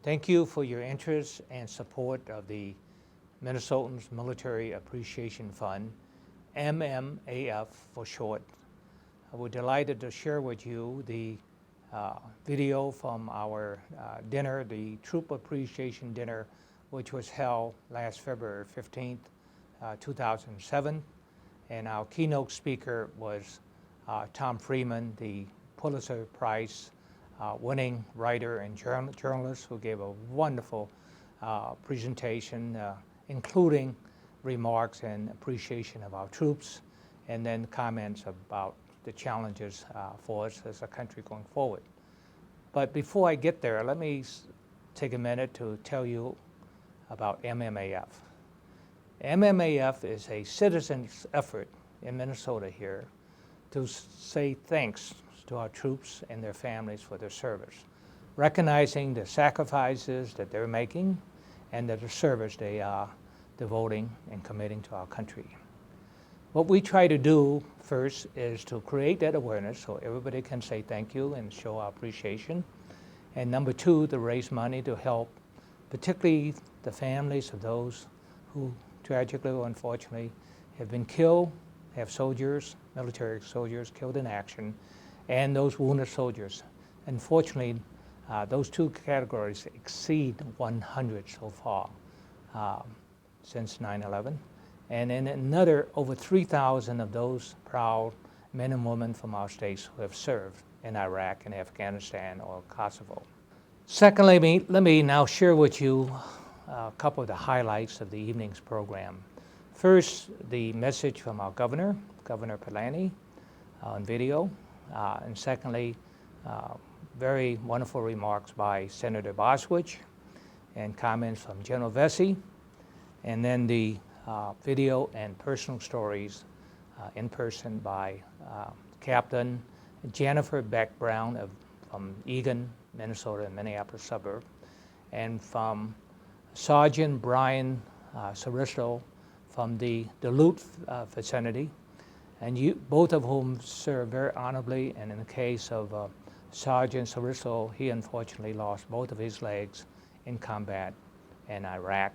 Thank you for your interest and support of the Minnesotans Military Appreciation Fund, MMAF for short. We're delighted to share with you the video from our dinner, the Troop Appreciation Dinner, which was held last February 15th, 2007. And our keynote speaker was Tom Friedman, the Pulitzer Prize winning writer and journalist, who gave a wonderful presentation, including remarks and appreciation of our troops, and then comments about the challenges for us as a country going forward. But before I get there, let me take a minute to tell you about MMAF. MMAF is a citizens' effort in Minnesota here to say thanks to our troops and their families for their service, recognizing the sacrifices that they're making and the service they are devoting and committing to our country. What we try to do first is to create that awareness so everybody can say thank you and show our appreciation. And number two, to raise money to help, particularly the families of those who tragically or unfortunately have been killed, have soldiers, military soldiers killed in action, and those wounded soldiers. Unfortunately, those two categories exceed 100 so far since 9/11. And then another over 3,000 of those proud men and women from our states who have served in Iraq and Afghanistan or Kosovo. Secondly, let me now share with you a couple of the highlights of the evening's program. First, the message from our governor, Governor Palani, on video. And secondly, very wonderful remarks by Senator Boswich and comments from General Vessey. And then the video and personal stories in person by Kaplan, Jennifer Beck-Brown from Eugene, Minnesota, and Minneapolis suburb, and from Sergeant Brian Saaristo from the Duluth vicinity, and both of whom served very honorably. And in the case of Sergeant Saaristo, he unfortunately lost both of his legs in combat in Iraq.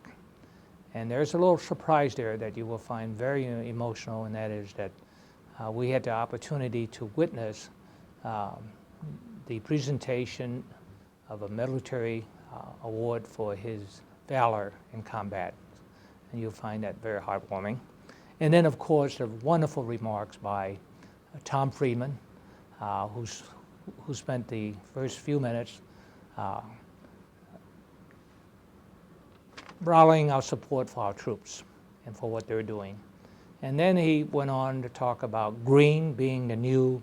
And there's a little surprise there that you will find very emotional, and that is that we had the opportunity to witness the presentation of a military award for his valor in combat. And you'll find that very heartwarming. And then, of course, the wonderful remarks by Tom Friedman, who spent the first few minutes rallying our support for our troops and for what they're doing. And then he went on to talk about green being the new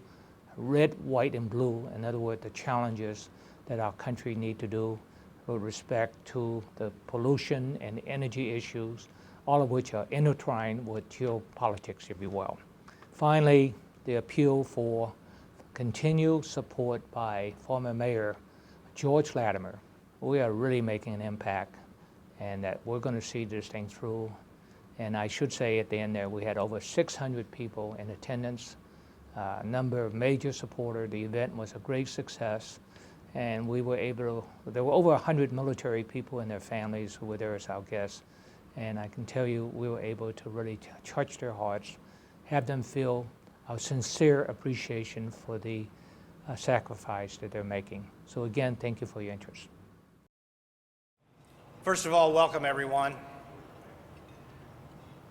red, white, and blue. In other words, the challenges that our country need to do with respect to the pollution and energy issues, all of which are intertwined with geopolitics, if you will. Finally, the appeal for continued support by former Mayor George Latimer. We are really making an impact, and that we're going to see this thing through. And I should say at the end there, we had over 600 people in attendance, a number of major supporters. The event was a great success, and we were able to, there were over 100 military people and their families who were there as our guests. And I can tell you, we were able to really touch their hearts, have them feel our sincere appreciation for the sacrifice that they're making. So again, thank you for your interest. First of all, welcome everyone.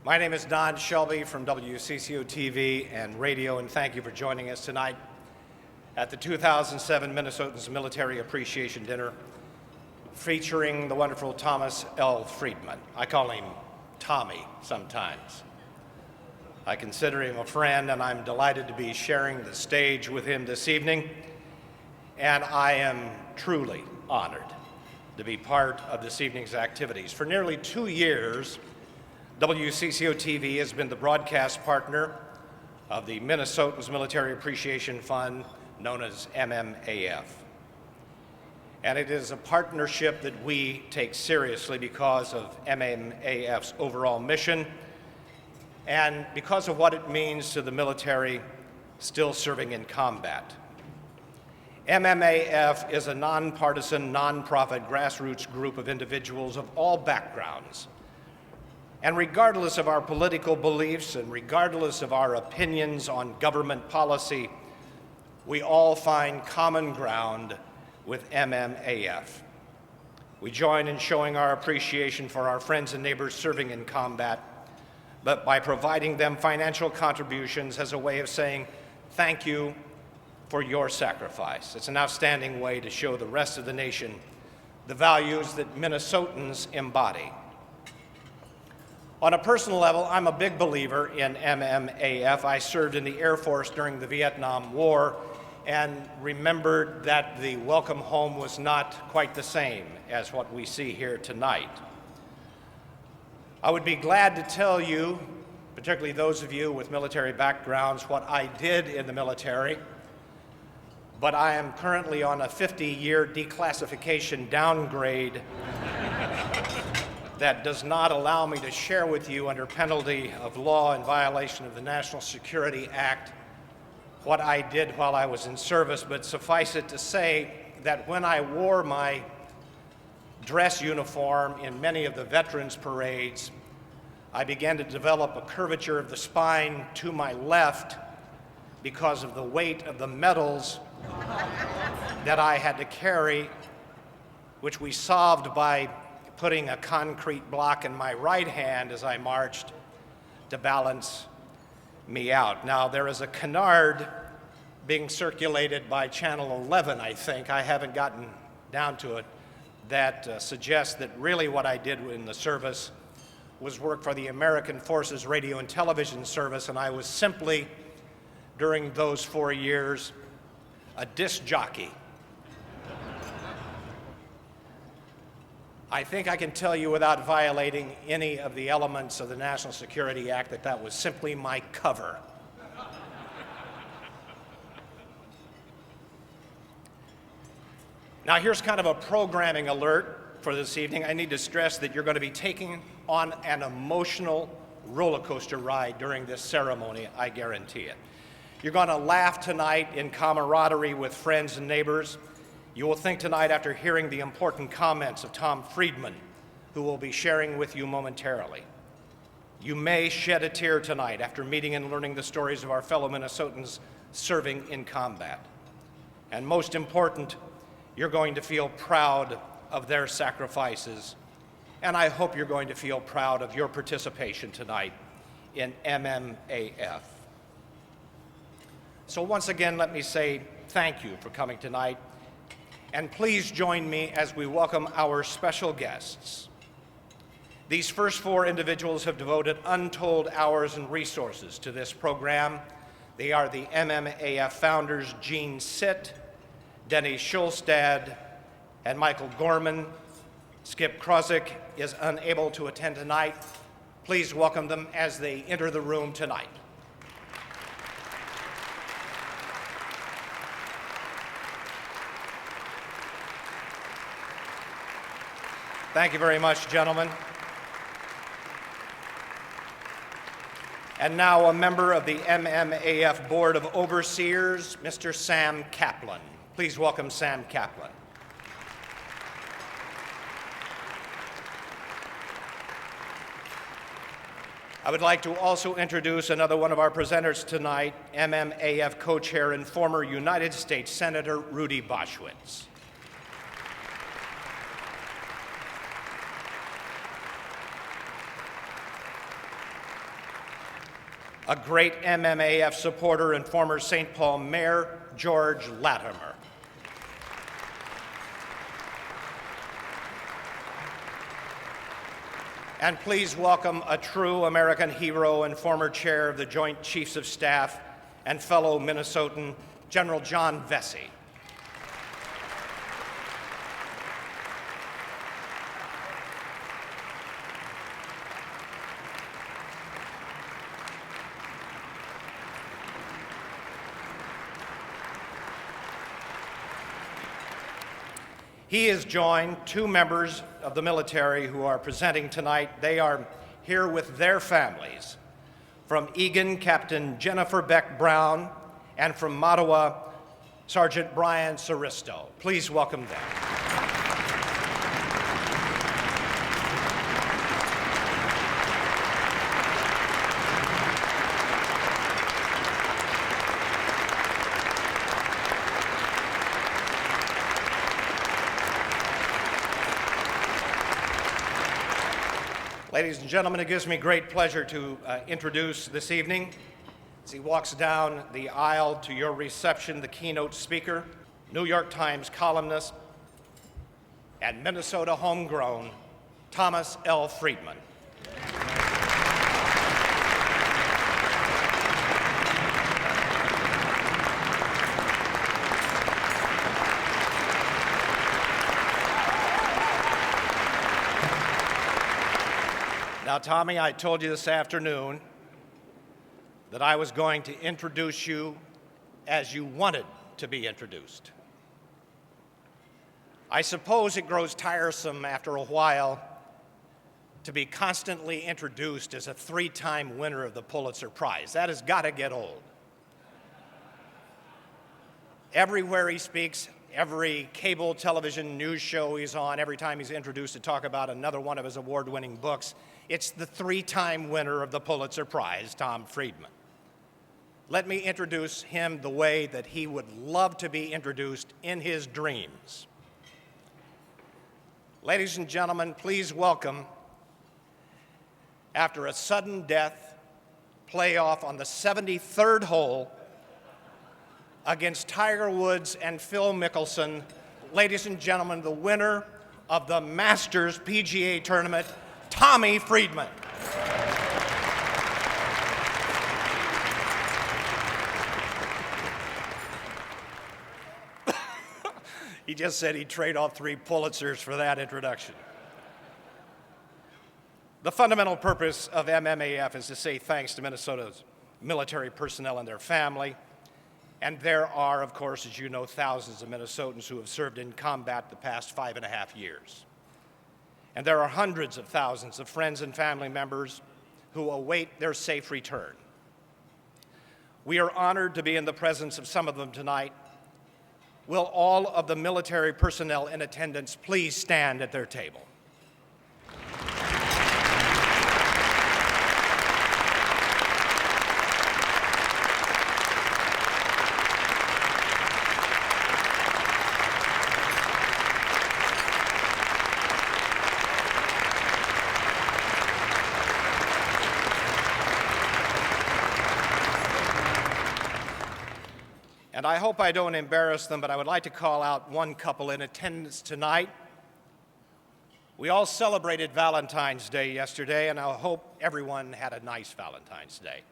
My name is Don Shelby from WCCO TV and radio, and thank you for joining us tonight at the 2007 Minnesotans Military Appreciation Dinner, featuring the wonderful Thomas L. Friedman. I call him Tommy sometimes. I consider him a friend, and I'm delighted to be sharing the stage with him this evening, and I am truly honored to be part of this evening's activities. For nearly 2 years, WCCO TV has been the broadcast partner of the Minnesotans Military Appreciation Fund, known as MMAF. And it is a partnership that we take seriously because of MMAF's overall mission and because of what it means to the military still serving in combat. MMAF is a nonpartisan, nonprofit grassroots group of individuals of all backgrounds. And regardless of our political beliefs and regardless of our opinions on government policy, we all find common ground with MMAF. We join in showing our appreciation for our friends and neighbors serving in combat, but by providing them financial contributions as a way of saying thank you for your sacrifice. It's an outstanding way to show the rest of the nation the values that Minnesotans embody. On a personal level, I'm a big believer in MMAF. I served in the Air Force during the Vietnam War and remembered that the welcome home was not quite the same as what we see here tonight. I would be glad to tell you, particularly those of you with military backgrounds, what I did in the military, but I am currently on a 50-year declassification downgrade that does not allow me to share with you under penalty of law in violation of the National Security Act what I did while I was in service, but suffice it to say that when I wore my dress uniform in many of the veterans parades, I began to develop a curvature of the spine to my left because of the weight of the medals that I had to carry, which we solved by putting a concrete block in my right hand as I marched to balance me out. Now, there is a canard being circulated by Channel 11, I think, I haven't gotten down to it, that suggests that really what I did in the service was work for the American Forces Radio and Television Service, and I was simply, during those 4 years, a disc jockey. I think I can tell you without violating any of the elements of the National Security Act that that was simply my cover. Now here's kind of a programming alert for this evening. I need to stress that you're going to be taking on an emotional roller coaster ride during this ceremony, I guarantee it. You're going to laugh tonight in camaraderie with friends and neighbors. You will think tonight after hearing the important comments of Tom Friedman, who will be sharing with you momentarily. You may shed a tear tonight after meeting and learning the stories of our fellow Minnesotans serving in combat. And most important, you're going to feel proud of their sacrifices. And I hope you're going to feel proud of your participation tonight in MMAF. So once again, let me say thank you for coming tonight. And please join me as we welcome our special guests. These first 4 individuals have devoted untold hours and resources to this program. They are the MMAF founders, Gene Sitt, Denny Schulstad, and Michael Gorman. Skip Krozik is unable to attend tonight. Please welcome them as they enter the room tonight. Thank you very much, gentlemen. And now a member of the MMAF Board of Overseers, Mr. Sam Kaplan. Please welcome Sam Kaplan. I would like to also introduce another one of our presenters tonight, MMAF co-chair and former United States Senator Rudy Boschwitz. A great MMAF supporter and former St. Paul Mayor, George Latimer. And please welcome a true American hero and former chair of the Joint Chiefs of Staff and fellow Minnesotan, General John Vessey. He has joined 2 members of the military who are presenting tonight. They are here with their families. From Egan, Captain Jennifer Beck-Brown, and from Mattawa, Sergeant Brian Saaristo. Please welcome them. Ladies and gentlemen, it gives me great pleasure to introduce this evening, as he walks down the aisle to your reception, the keynote speaker, New York Times columnist, and Minnesota homegrown, Thomas L. Friedman. Now, Tommy, I told you this afternoon that I was going to introduce you as you wanted to be introduced. I suppose it grows tiresome after a while to be constantly introduced as a 3-time winner of the Pulitzer Prize. That has got to get old. Everywhere he speaks, every cable television news show he's on, every time he's introduced to talk about another one of his award-winning books, it's the 3-time winner of the Pulitzer Prize, Tom Friedman. Let me introduce him the way that he would love to be introduced in his dreams. Ladies and gentlemen, please welcome, after a sudden death playoff on the 73rd hole against Tiger Woods and Phil Mickelson, ladies and gentlemen, the winner of the Masters PGA Tournament, Tommy Friedman. He just said he'd trade off 3 Pulitzers for that introduction. The fundamental purpose of MMAF is to say thanks to Minnesota's military personnel and their family. And there are, of course, as you know, thousands of Minnesotans who have served in combat the past 5.5 years. And there are hundreds of thousands of friends and family members who await their safe return. We are honored to be in the presence of some of them tonight. Will all of the military personnel in attendance please stand at their table? And I hope I don't embarrass them, but I would like to call out one couple in attendance tonight. We all celebrated Valentine's Day yesterday, and I hope everyone had a nice Valentine's Day.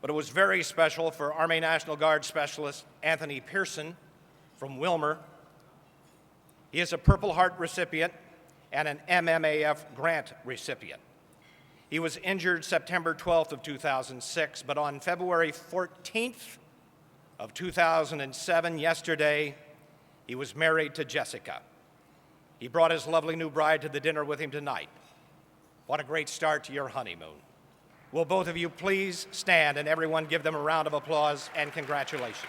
But it was very special for Army National Guard Specialist Anthony Pearson from Wilmer. He is a Purple Heart recipient and an MMAF grant recipient. He was injured September 12th of 2006, but on February 14th of 2007, yesterday, he was married to Jessica. He brought his lovely new bride to the dinner with him tonight. What a great start to your honeymoon. Will both of you please stand and everyone give them a round of applause and congratulations.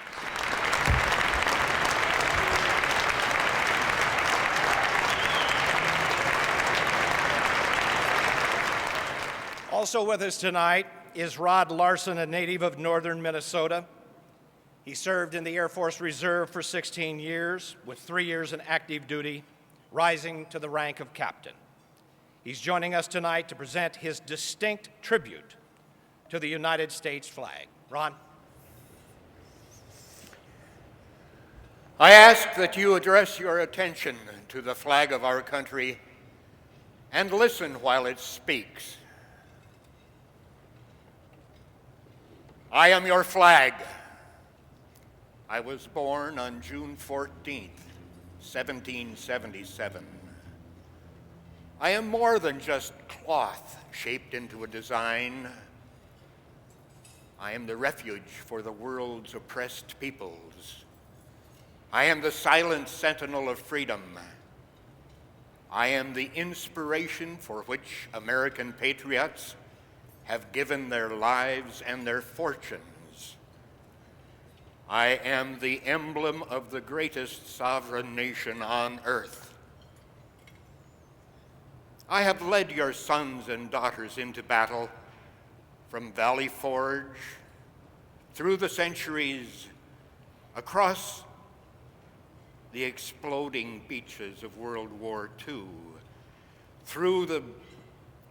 Also with us tonight is Rod Larson, a native of northern Minnesota. He served in the Air Force Reserve for 16 years, with 3 years in active duty, rising to the rank of captain. He's joining us tonight to present his distinct tribute to the United States flag. Ron? I ask that you address your attention to the flag of our country and listen while it speaks. I am your flag. I was born on June 14th, 1777. I am more than just cloth shaped into a design. I am the refuge for the world's oppressed peoples. I am the silent sentinel of freedom. I am the inspiration for which American patriots have given their lives and their fortunes. I am the emblem of the greatest sovereign nation on earth. I have led your sons and daughters into battle from Valley Forge, through the centuries, across the exploding beaches of World War II, through the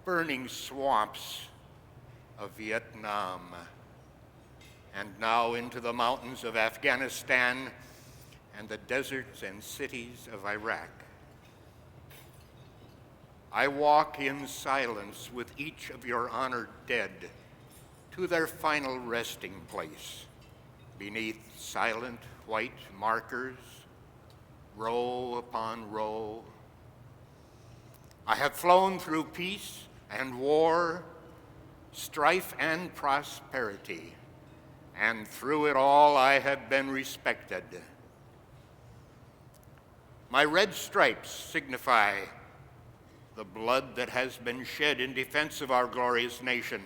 burning swamps of Vietnam, and now into the mountains of Afghanistan and the deserts and cities of Iraq. I walk in silence with each of your honored dead to their final resting place, beneath silent white markers, row upon row. I have flown through peace and war, strife and prosperity, and through it all I have been respected. My red stripes signify the blood that has been shed in defense of our glorious nation.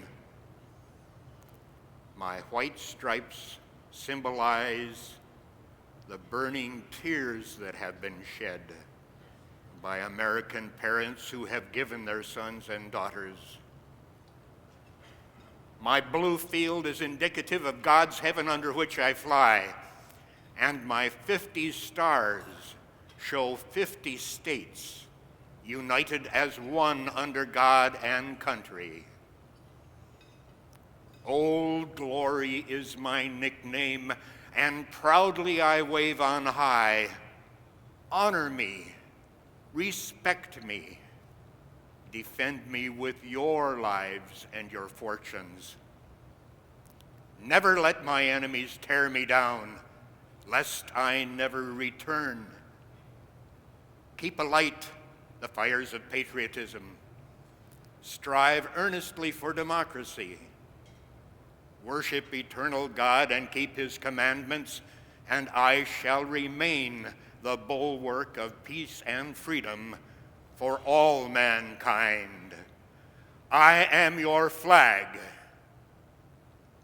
My white stripes symbolize the burning tears that have been shed by American parents who have given their sons and daughters. My blue field is indicative of God's heaven under which I fly, and my 50 stars show 50 states united as one under God and country. Old Glory is my nickname, and proudly I wave on high. Honor me, respect me, defend me with your lives and your fortunes. Never let my enemies tear me down, lest I never return. Keep alight the fires of patriotism. Strive earnestly for democracy. Worship eternal God and keep his commandments, and I shall remain the bulwark of peace and freedom for all mankind. I am your flag.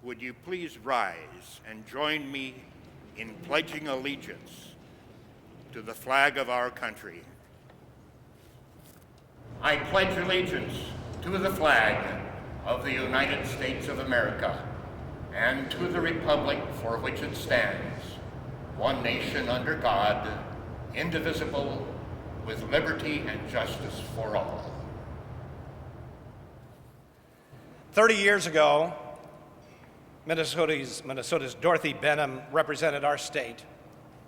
Would you please rise and join me in pledging allegiance to the flag of our country? I pledge allegiance to the flag of the United States of America and to the republic for which it stands, one nation under God, indivisible, with liberty and justice for all. 30 years ago, Minnesota's Dorothy Benham represented our state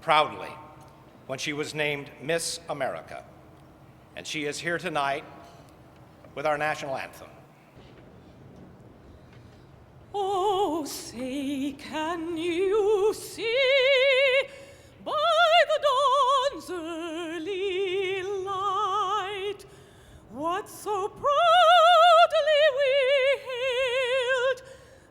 proudly when she was named Miss America. And she is here tonight with our national anthem. Oh, say, can you see by the dawn's early light what so proudly we hailed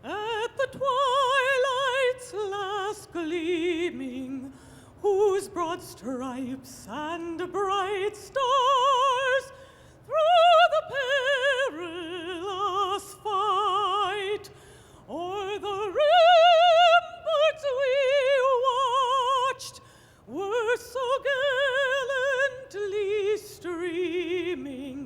at the twilight's last gleaming, whose broad stripes and bright stars through the perilous fight o'er the ramparts we watched were so gallantly streaming,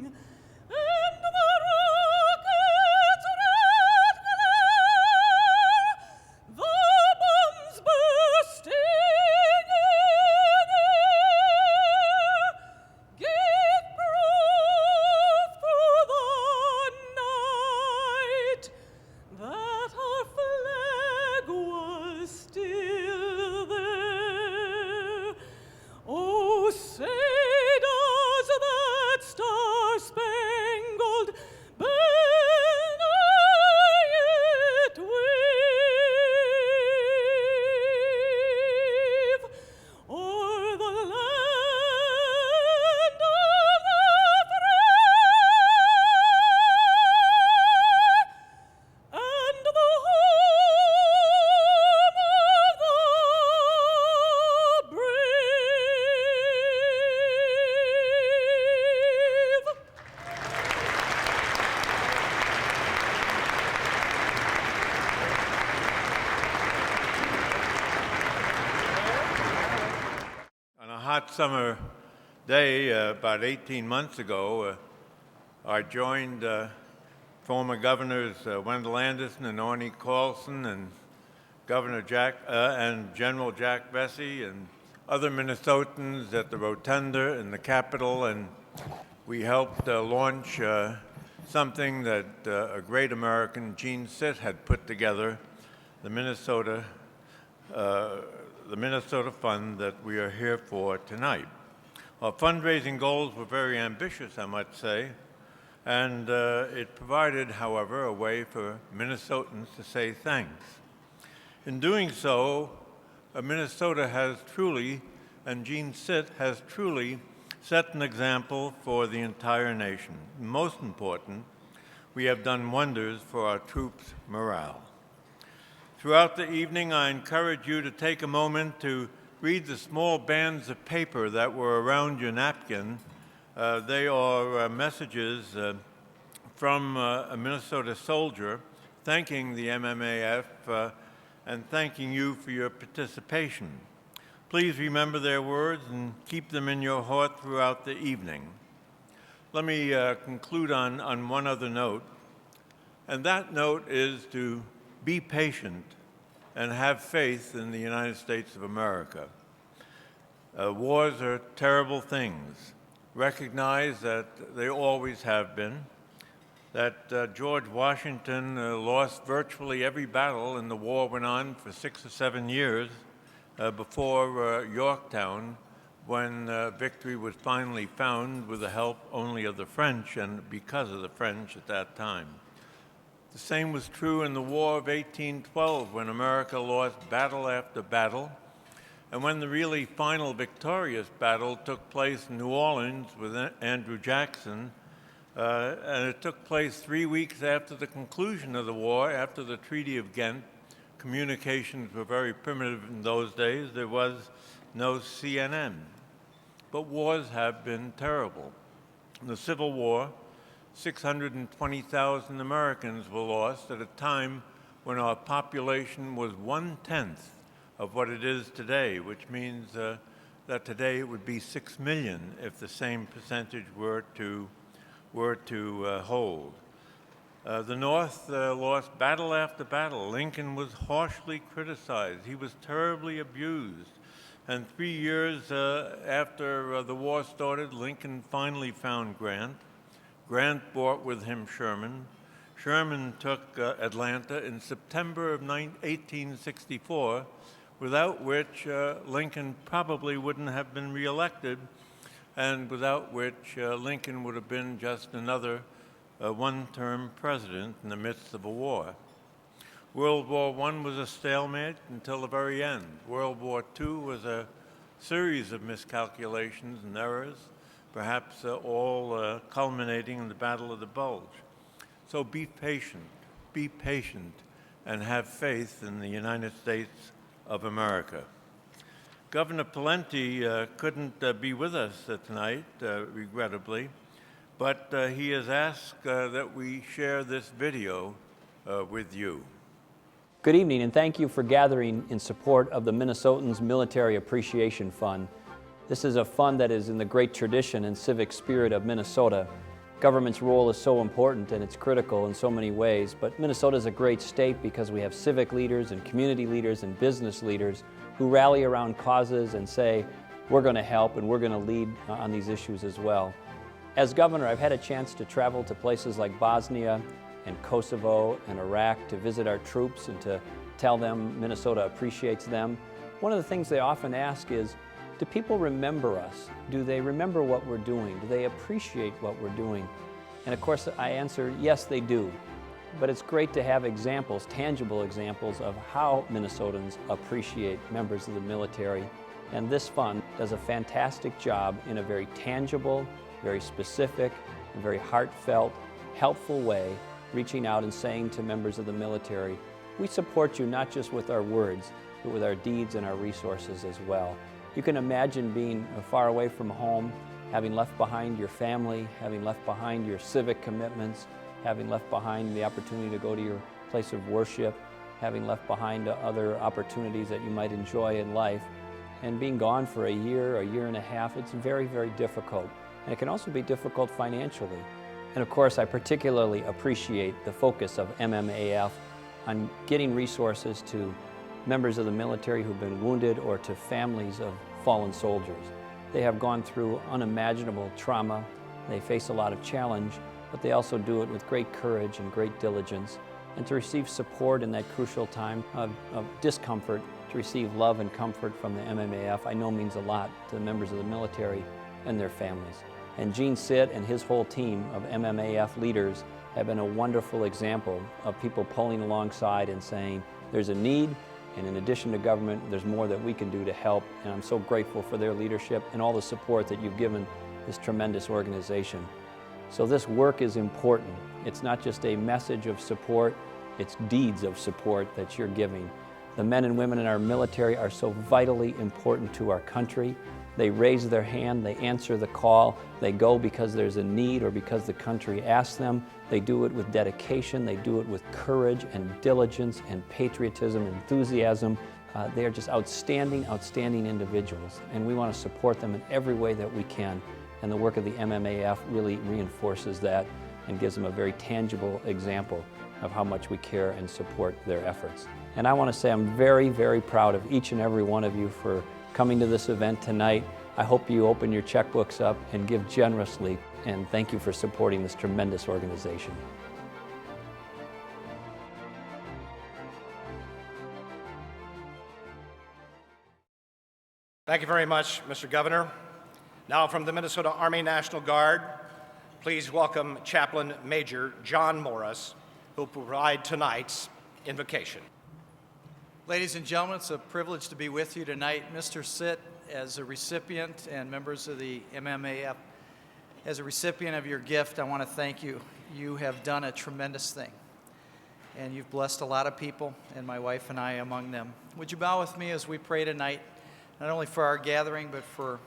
summer day, about 18 months ago, I joined former governors Wendell Anderson and Arnie Carlson and Governor Jack and General Jack Vessey and other Minnesotans at the Rotunda in the Capitol, and we helped launch something that a great American, Gene Sitt, had put together, the Minnesota Fund that we are here for tonight. Our fundraising goals were very ambitious, I might say, and it provided, however, a way for Minnesotans to say thanks. In doing so, Minnesota has truly, and Gene Sitt has truly, set an example for the entire nation. Most important, we have done wonders for our troops' morale. Throughout the evening, I encourage you to take a moment to read the small bands of paper that were around your napkin. They are messages from a Minnesota soldier thanking the MMAF and thanking you for your participation. Please remember their words and keep them in your heart throughout the evening. Let me conclude on one other note, and that note is to be patient and have faith in the United States of America. Wars are terrible things. Recognize that they always have been, that George Washington lost virtually every battle, and the war went on for 6 or 7 years before Yorktown, when victory was finally found with the help only of the French and because of the French at that time. The same was true in the War of 1812, when America lost battle after battle, and when the really final victorious battle took place in New Orleans with Andrew Jackson, and it took place 3 weeks after the conclusion of the war, after the Treaty of Ghent. Communications were very primitive in those days. There was no CNN. But wars have been terrible. In the Civil War, 620,000 Americans were lost at a time when our population was 1/10 of what it is today, which means that today it would be 6 million if the same percentage were to hold. The North lost battle after battle. Lincoln was harshly criticized. He was terribly abused. And 3 years after the war started, Lincoln finally found Grant. Grant brought with him Sherman. Sherman took Atlanta in September of 1864, without which Lincoln probably wouldn't have been reelected, and without which Lincoln would have been just another one-term president in the midst of a war. World War I was a stalemate until the very end. World War II was a series of miscalculations and errors, perhaps all culminating in the Battle of the Bulge. So be patient, and have faith in the United States of America. Governor Pawlenty couldn't be with us tonight, regrettably, but he has asked that we share this video with you. Good evening, and thank you for gathering in support of the Minnesotans Military Appreciation Fund. This is a fund that is in the great tradition and civic spirit of Minnesota. Government's role is so important and it's critical in so many ways, but Minnesota is a great state because we have civic leaders and community leaders and business leaders who rally around causes and say, we're going to help and we're going to lead on these issues as well. As governor, I've had a chance to travel to places like Bosnia and Kosovo and Iraq to visit our troops and to tell them Minnesota appreciates them. One of the things they often ask is, do people remember us? Do they remember what we're doing? Do they appreciate what we're doing? And of course, I answer, yes, they do. But it's great to have examples, tangible examples of how Minnesotans appreciate members of the military. And this fund does a fantastic job in a very tangible, very specific, and very heartfelt, helpful way, reaching out and saying to members of the military, we support you not just with our words, but with our deeds and our resources as well. You can imagine being far away from home, having left behind your family, having left behind your civic commitments, having left behind the opportunity to go to your place of worship, having left behind other opportunities that you might enjoy in life, And being gone for a year and a half, it's very, very difficult. And it can also be difficult financially. And of course, I particularly appreciate the focus of MMAF on getting resources to members of the military who've been wounded or to families of fallen soldiers. They have gone through unimaginable trauma. They face a lot of challenge, but they also do it with great courage and great diligence. And to receive support in that crucial time of discomfort, to receive love and comfort from the MMAF, I know means a lot to the members of the military and their families. And Gene Sitt and his whole team of MMAF leaders have been a wonderful example of people pulling alongside and saying, there's a need, and in addition to government, there's more that we can do to help. And I'm so grateful for their leadership and all the support that you've given this tremendous organization. So this work is important. It's not just a message of support, it's deeds of support that you're giving. The men and women in our military are so vitally important to our country. They raise their hand, they answer the call, they go because there's a need or because the country asks them. They do it with dedication, they do it with courage and diligence and patriotism, enthusiasm. They are just outstanding, outstanding individuals, and we want to support them in every way that we can. And the work of the MMAF really reinforces that and gives them a very tangible example of how much we care and support their efforts. And I want to say I'm very, very proud of each and every one of you for coming to this event tonight. I hope you open your checkbooks up and give generously, and thank you for supporting this tremendous organization. Thank you very much, Mr. Governor. Now from the Minnesota Army National Guard, please welcome Chaplain Major John Morris, who will provide tonight's invocation. Ladies and gentlemen, it's a privilege to be with you tonight. Mr. Sitt, as a recipient and members of the MMAF, as a recipient of your gift, I want to thank you. You have done a tremendous thing, and you've blessed a lot of people, and my wife and I among them. Would you bow with me as we pray tonight, not only for our gathering, but for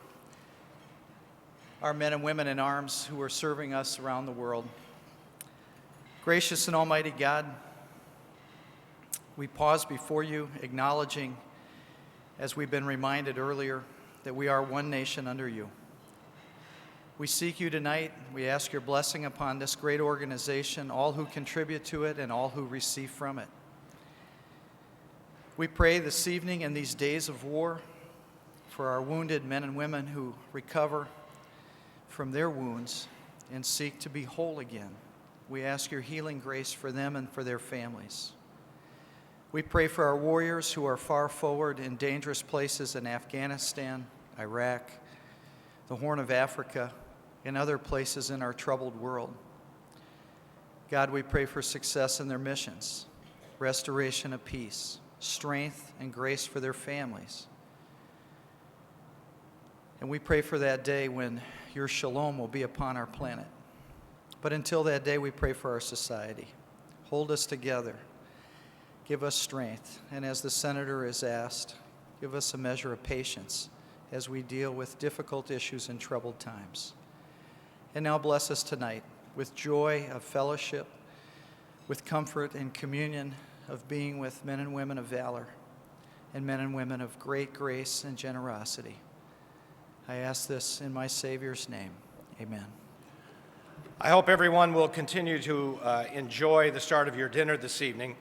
our men and women in arms who are serving us around the world. Gracious and almighty God, we pause before you, acknowledging, as we've been reminded earlier, that we are one nation under you. We seek you tonight. We ask your blessing upon this great organization, all who contribute to it and all who receive from it. We pray this evening in these days of war for our wounded men and women who recover from their wounds and seek to be whole again. We ask your healing grace for them and for their families. We pray for our warriors who are far forward in dangerous places in Afghanistan, Iraq, the Horn of Africa, and other places in our troubled world. God, we pray for success in their missions, restoration of peace, strength and grace for their families. And we pray for that day when your shalom will be upon our planet. But until that day, we pray for our society. Hold us together. Give us strength, and as the senator has asked, give us a measure of patience as we deal with difficult issues in troubled times. And now bless us tonight with joy of fellowship, with comfort and communion of being with men and women of valor and men and women of great grace and generosity. I ask this in my Savior's name. Amen. I hope everyone will continue to enjoy the start of your dinner this evening.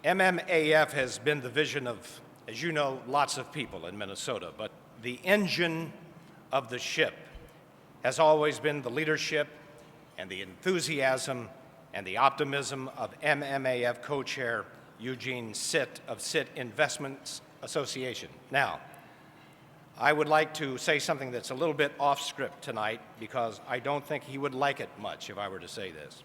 MMAF has been the vision of, as you know, lots of people in Minnesota, but the engine of the ship has always been the leadership and the enthusiasm and the optimism of MMAF co-chair Eugene Sitt of Sitt Investments Association. Now, I would like to say something that's a little bit off script tonight because I don't think he would like it much if I were to say this.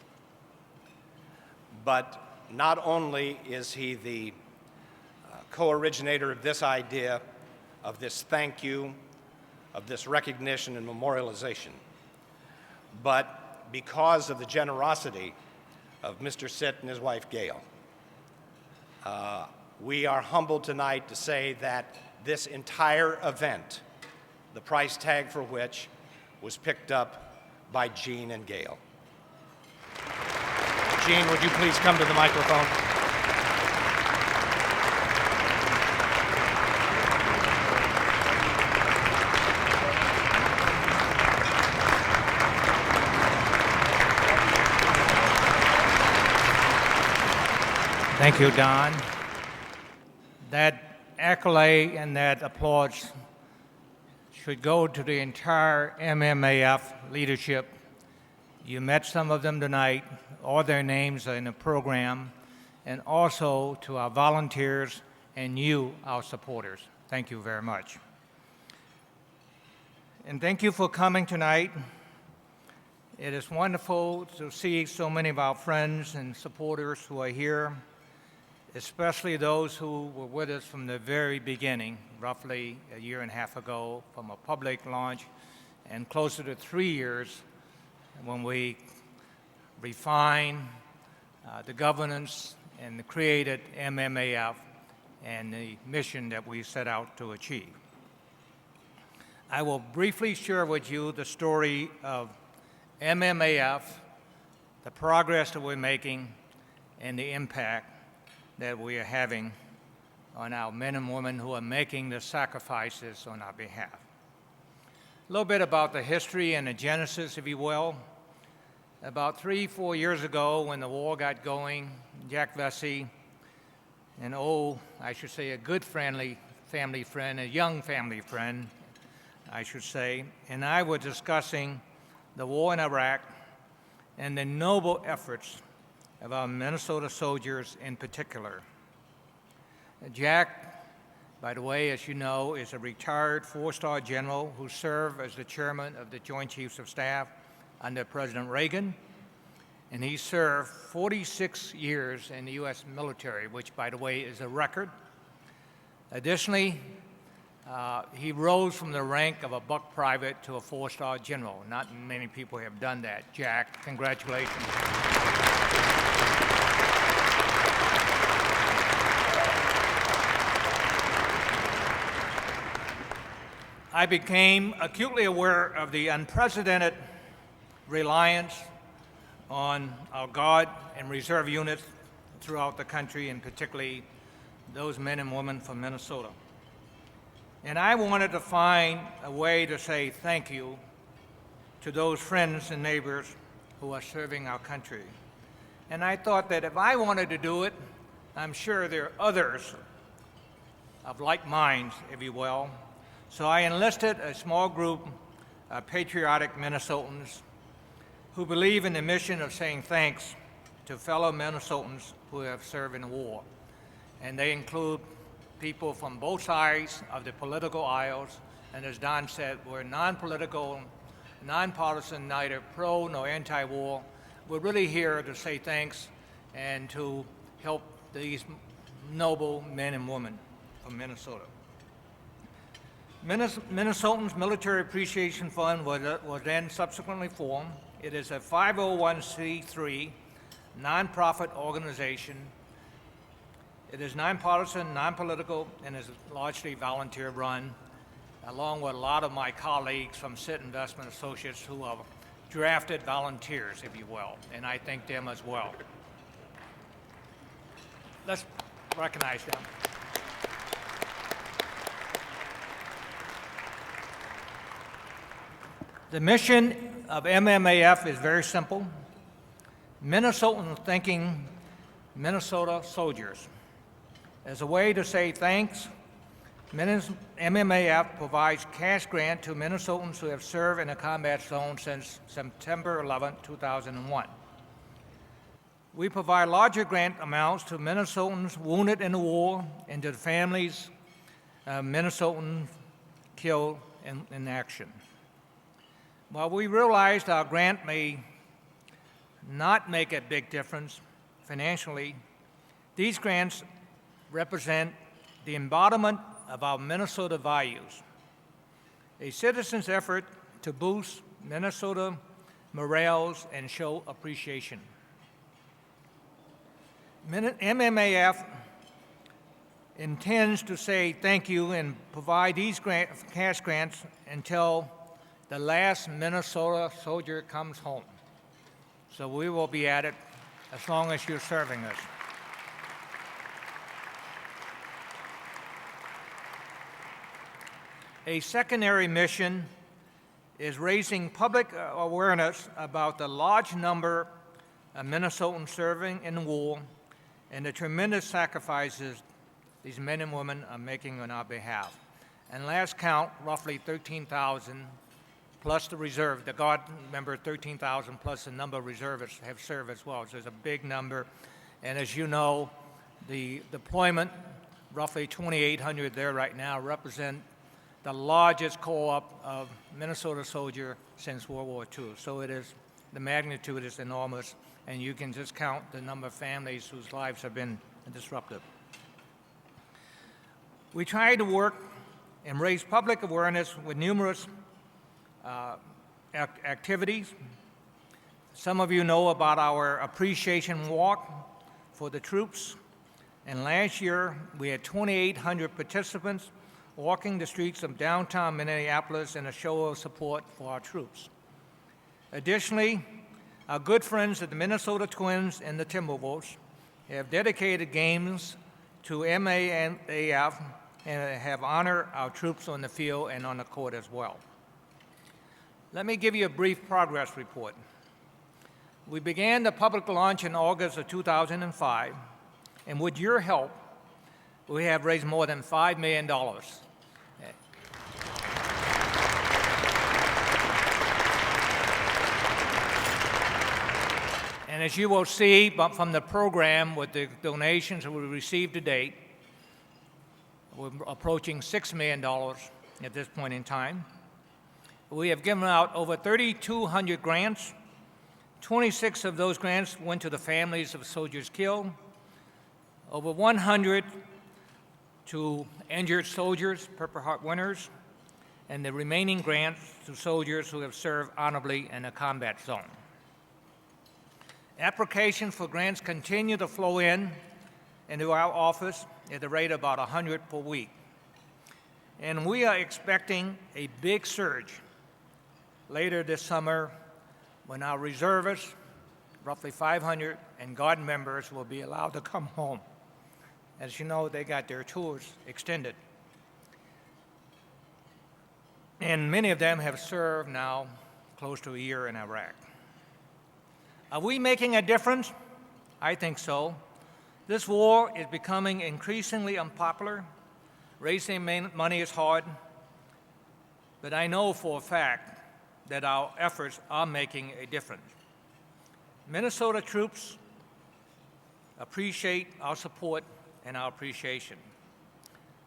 But not only is he the co-originator of this idea, of this thank you, of this recognition and memorialization, but because of the generosity of Mr. Sitt and his wife, Gail, we are humbled tonight to say that this entire event, the price tag for which was picked up by Gene and Gail. Gene, would you please come to the microphone? Thank you, Don. That accolade and that applause should go to the entire MMAF leadership. You met some of them tonight. All their names are in the program. And also to our volunteers and you, our supporters. Thank you very much. And thank you for coming tonight. It is wonderful to see so many of our friends and supporters who are here, especially those who were with us from the very beginning, roughly a year and a half ago, from a public launch, and closer to 3 years when we refined the governance and created MMAF and the mission that we set out to achieve. I will briefly share with you the story of MMAF, the progress that we're making, and the impact that we are having on our men and women who are making the sacrifices on our behalf. A little bit about the history and the genesis, if you will. About 3-4 years ago, when the war got going, Jack Vessey, an old, I should say, a good family friend, a young family friend, I should say, and I were discussing the war in Iraq and the noble efforts of our Minnesota soldiers in particular. Jack, by the way, as you know, is a retired 4-star general who served as the chairman of the Joint Chiefs of Staff under President Reagan, and he served 46 years in the U.S. military, which, by the way, is a record. Additionally, he rose from the rank of a buck private to a 4-star general. Not many people have done that. Jack, congratulations. I became acutely aware of the unprecedented reliance on our Guard and Reserve units throughout the country, and particularly those men and women from Minnesota. And I wanted to find a way to say thank you to those friends and neighbors who are serving our country. And I thought that if I wanted to do it, I'm sure there are others of like minds, if you will. So I enlisted a small group of patriotic Minnesotans who believe in the mission of saying thanks to fellow Minnesotans who have served in the war. And they include people from both sides of the political aisles, and as Don said, we're non-political, nonpartisan, neither pro nor anti-war. We're really here to say thanks and to help these noble men and women from Minnesota. Minnesotans Military Appreciation Fund was then subsequently formed. It is a 501c3 nonprofit organization. It is nonpartisan, nonpolitical, and is largely volunteer-run, along with a lot of my colleagues from SIT Investment Associates who are drafted volunteers, if you will, and I thank them as well. Let's recognize them. The mission of MMAF is very simple. Minnesotans thanking Minnesota soldiers. As a way to say thanks, MMAF provides cash grant to Minnesotans who have served in a combat zone since September 11, 2001. We provide larger grant amounts to Minnesotans wounded in the war and to the families of Minnesotans killed in action. While we realized our grant may not make a big difference financially, these grants represent the embodiment of our Minnesota values, a citizen's effort to boost Minnesota morales and show appreciation. MMAF intends to say thank you and provide these cash grants until the last Minnesota soldier comes home. So we will be at it as long as you're serving us. A secondary mission is raising public awareness about the large number of Minnesotans serving in the war and the tremendous sacrifices these men and women are making on our behalf. And last count, roughly 13,000 plus the reserve, the Guard member 13,000 plus the number of reservists have served as well. So it's a big number. And as you know, the deployment, roughly 2,800 there right now, represent the largest co-op of Minnesota soldier since World War II. So it is, the magnitude is enormous, and you can just count the number of families whose lives have been disrupted. We try to work and raise public awareness with numerous activities. Some of you know about our appreciation walk for the troops. And last year, we had 2,800 participants walking the streets of downtown Minneapolis in a show of support for our troops. Additionally, our good friends at the Minnesota Twins and the Timberwolves have dedicated games to MMAF and have honored our troops on the field and on the court as well. Let me give you a brief progress report. We began the public launch in August of 2005, and with your help, we have raised more than $5 million. And as you will see from the program with the donations that we received to date, we're approaching $6 million at this point in time. We have given out over 3,200 grants. 26 of those grants went to the families of soldiers killed, over 100 to injured soldiers, Purple Heart winners, and the remaining grants to soldiers who have served honorably in a combat zone. Applications for grants continue to flow into our office at the rate of about 100 per week. And we are expecting a big surge later this summer when our reservists, roughly 500, and Guard members will be allowed to come home. As you know, they got their tours extended. And many of them have served now close to a year in Iraq. Are we making a difference? I think so. This war is becoming increasingly unpopular. Raising money is hard, but I know for a fact that our efforts are making a difference. Minnesota troops appreciate our support and our appreciation.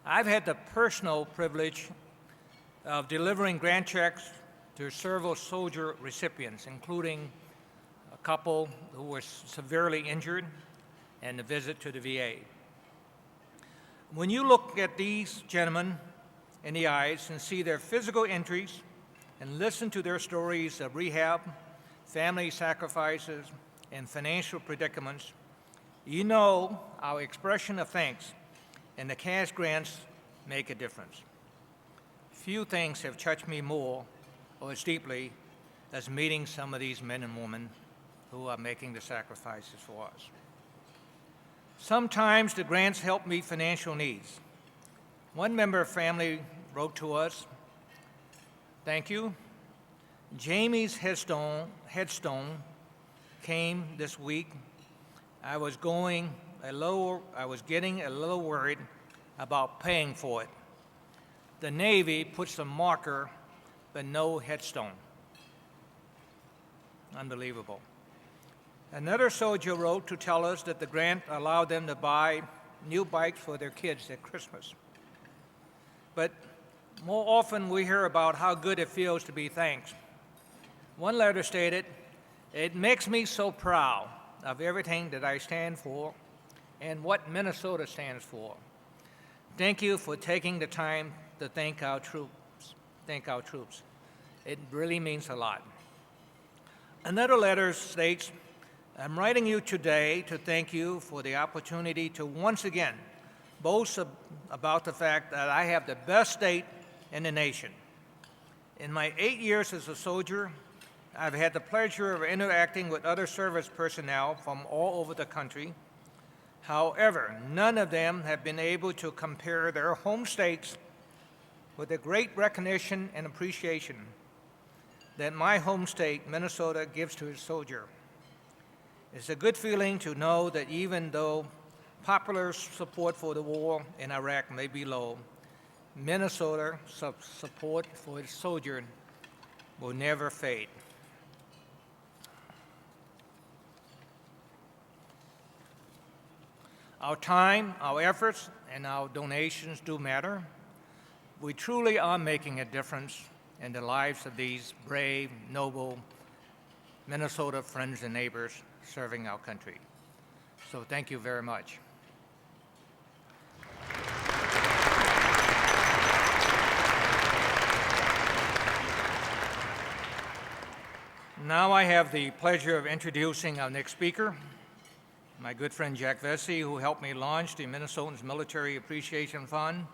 I've had the personal privilege of delivering grant checks to several soldier recipients, including a couple who were severely injured and a visit to the VA. When you look at these gentlemen in the eyes and see their physical injuries and listen to their stories of rehab, family sacrifices, and financial predicaments, you know our expression of thanks and the cash grants make a difference. Few things have touched me more or as deeply as meeting some of these men and women who are making the sacrifices for us. Sometimes the grants help meet financial needs. One member of family wrote to us, "Thank you. Jamie's headstone came this week. I was getting a little worried about paying for it. The Navy put some marker, but no headstone." Unbelievable. Another soldier wrote to tell us that the grant allowed them to buy new bikes for their kids at Christmas. But more often we hear about how good it feels to be thanked. One letter stated, "It makes me so proud of everything that I stand for and what Minnesota stands for. Thank you for taking the time to thank our troops. It really means a lot." Another letter states, "I'm writing you today to thank you for the opportunity to once again boast about the fact that I have the best state in the nation. In my 8 years as a soldier, I've had the pleasure of interacting with other service personnel from all over the country. However, none of them have been able to compare their home states with the great recognition and appreciation that my home state, Minnesota, gives to its soldier. It's a good feeling to know that even though popular support for the war in Iraq may be low, Minnesota support for its soldiers will never fade. Our time, our efforts, and our donations do matter. We truly are making a difference in the lives of these brave, noble Minnesota friends and neighbors serving our country. So thank you very much. Now I have the pleasure of introducing our next speaker, my good friend Jack Vessey, who helped me launch the Minnesotans Military Appreciation Fund.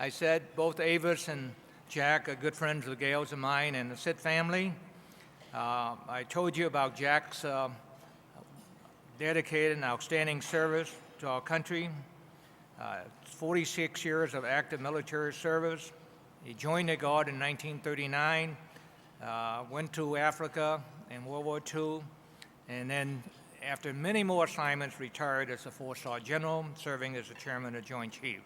I said both Avis and Jack are good friends of the Gales of mine and the Sitt family. I told you about Jack's dedicated and outstanding service to our country. 46 years of active military service. He joined the Guard in 1939, went to Africa in World War II, and then after many more assignments, retired as a four-star general, serving as the chairman of Joint Chiefs.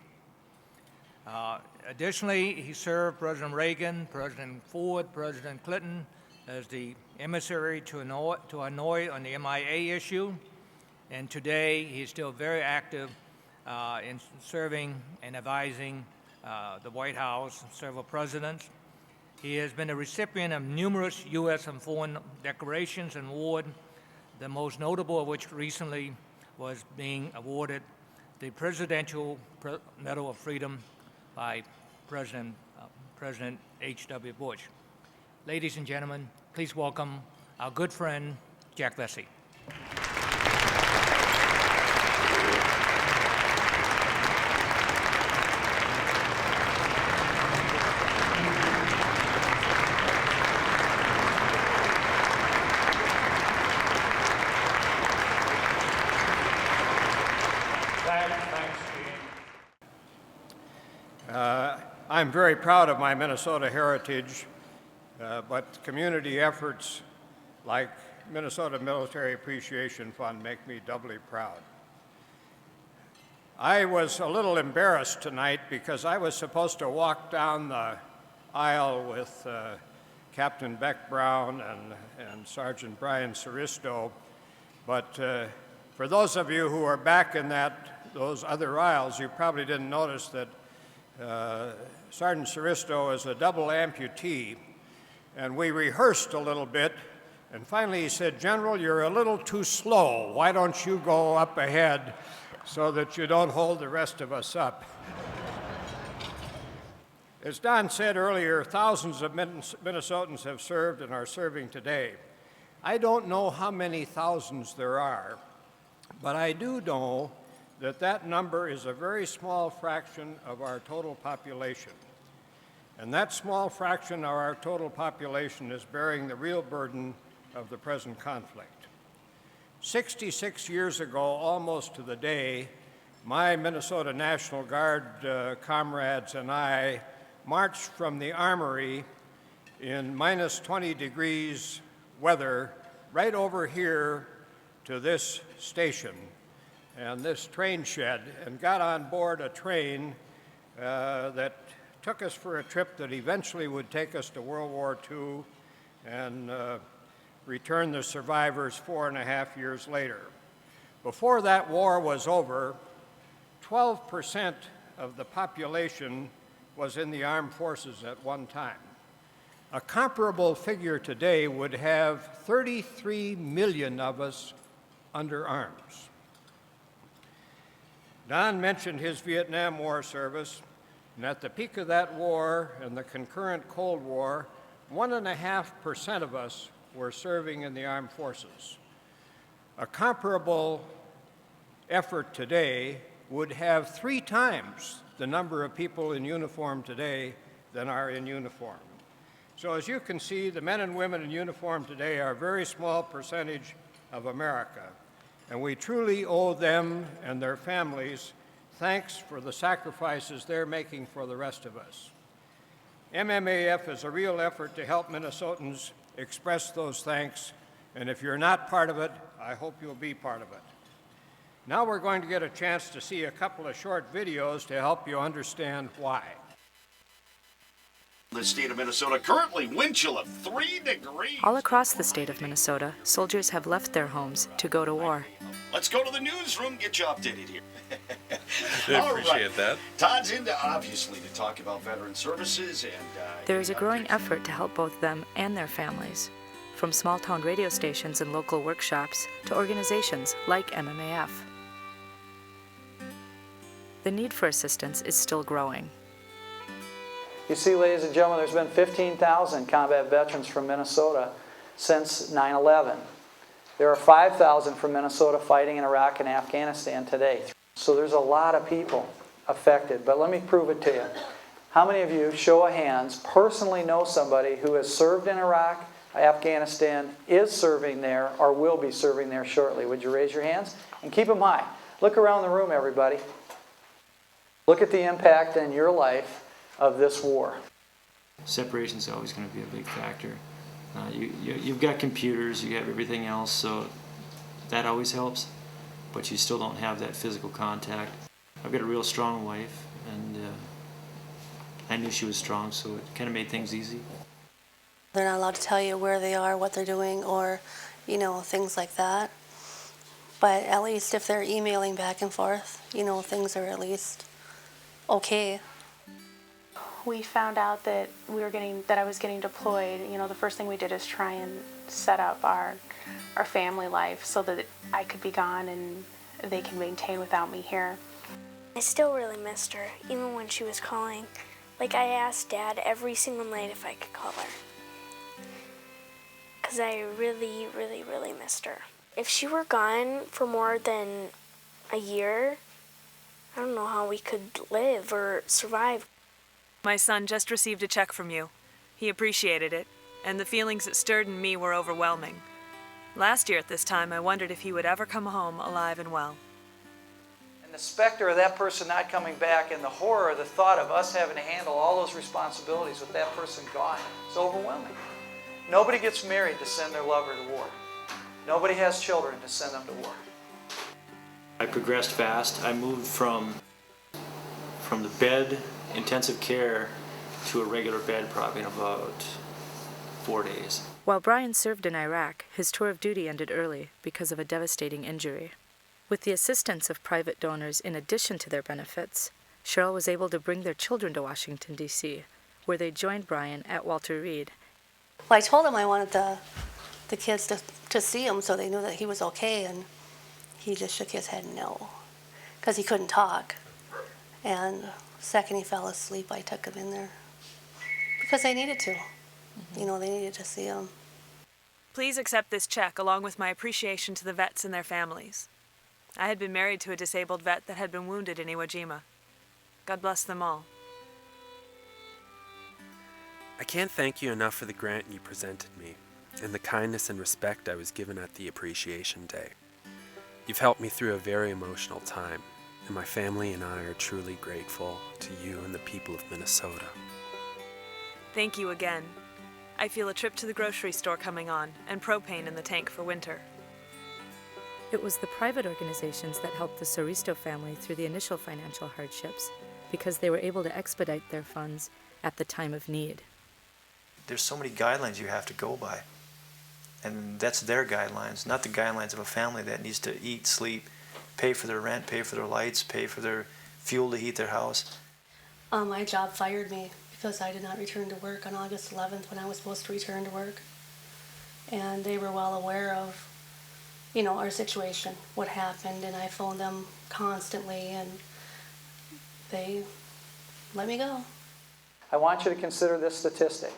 Additionally, he served President Reagan, President Ford, President Clinton as the emissary to Hanoi on the MIA issue. And today, he's still very active in serving and advising the White House and several presidents. He has been a recipient of numerous U.S. and foreign decorations and awards, the most notable of which recently was being awarded the Presidential Medal of Freedom by President H.W. Bush. Ladies and gentlemen, please welcome our good friend, Jack Vessey. I'm very proud of my Minnesota heritage, but community efforts like Minnesota Military Appreciation Fund make me doubly proud. I was a little embarrassed tonight because I was supposed to walk down the aisle with Captain Beck-Brown and Sergeant Brian Saaristo, but for those of you who are back in those other aisles, you probably didn't notice that Sergeant Saaristo is a double amputee, and we rehearsed a little bit, and finally he said, "General, you're a little too slow. Why don't you go up ahead so that you don't hold the rest of us up?" As Don said earlier, thousands of Minnesotans have served and are serving today. I don't know how many thousands there are, but I do know that number is a very small fraction of our total population. And that small fraction of our total population is bearing the real burden of the present conflict. 66 years ago, almost to the day, my Minnesota National Guard comrades and I marched from the Armory in minus 20 degrees weather right over here to this station and this train shed, and got on board a train that took us for a trip that eventually would take us to World War II and return the survivors 4.5 years later. Before that war was over, 12% of the population was in the armed forces at one time. A comparable figure today would have 33 million of us under arms. Don mentioned his Vietnam War service, and at the peak of that war and the concurrent Cold War, 1.5% of us were serving in the armed forces. A comparable effort today would have 3 times the number of people in uniform today than are in uniform. So as you can see, the men and women in uniform today are a very small percentage of America, and we truly owe them and their families thanks for the sacrifices they're making for the rest of us. MMAF is a real effort to help Minnesotans express those thanks, and if you're not part of it, I hope you'll be part of it. Now we're going to get a chance to see a couple of short videos to help you understand why. The state of Minnesota, currently wind chill of 3 degrees. All across the state of Minnesota, soldiers have left their homes to go to war. Let's go to the newsroom, get you updated here. I appreciate that. Todd's into, obviously, to talk about veteran services and... There is a growing effort to help both them and their families, from small-town radio stations and local workshops to organizations like MMAF. The need for assistance is still growing. You see, ladies and gentlemen, there's been 15,000 combat veterans from Minnesota since 9/11. There are 5,000 from Minnesota fighting in Iraq and Afghanistan today. So there's a lot of people affected, but let me prove it to you. How many of you, show of hands, personally know somebody who has served in Iraq, Afghanistan, is serving there, or will be serving there shortly? Would you raise your hands? And keep them high. Look around the room, everybody. Look at the impact in your life of this war. Separation is always going to be a big factor. You've got computers, you have everything else, so that always helps, but you still don't have that physical contact. I've got a real strong wife, and I knew she was strong, so it kind of made things easy. They're not allowed to tell you where they are, what they're doing, or, you know, things like that. But at least if they're emailing back and forth, you know, things are at least okay. We found out that I was getting deployed. You know, the first thing we did is try and set up our family life so that I could be gone and they can maintain without me here. I still really missed her, even when she was calling. Like, I asked Dad every single night if I could call her. Because I really, really, really missed her. If she were gone for more than a year, I don't know how we could live or survive. My son just received a check from you. He appreciated it, and the feelings it stirred in me were overwhelming. Last year at this time, I wondered if he would ever come home alive and well. And the specter of that person not coming back and the horror, the thought of us having to handle all those responsibilities with that person gone is overwhelming. Nobody gets married to send their lover to war. Nobody has children to send them to war. I progressed fast. I moved from the bed, intensive care, to a regular bed probably in about 4 days. While Brian served in Iraq, his tour of duty ended early because of a devastating injury. With the assistance of private donors in addition to their benefits, Cheryl was able to bring their children to Washington, D.C., where they joined Brian at Walter Reed. Well, I told him I wanted the kids to see him so they knew that he was okay, and he just shook his head no, because he couldn't talk. And the second he fell asleep, I took him in there because they needed to. You know, they needed to see him. Please accept this check along with my appreciation to the vets and their families. I had been married to a disabled vet that had been wounded in Iwo Jima. God bless them all. I can't thank you enough for the grant you presented me and the kindness and respect I was given at the Appreciation Day. You've helped me through a very emotional time, and my family and I are truly grateful to you and the people of Minnesota. Thank you again. I feel a trip to the grocery store coming on, and propane in the tank for winter. It was the private organizations that helped the Saaristo family through the initial financial hardships because they were able to expedite their funds at the time of need. There's so many guidelines you have to go by, and that's their guidelines, not the guidelines of a family that needs to eat, sleep, pay for their rent, pay for their lights, pay for their fuel to heat their house. My job fired me because I did not return to work on August 11th when I was supposed to return to work. And they were well aware of, you know, our situation, what happened, and I phoned them constantly, and they let me go. I want you to consider this statistic.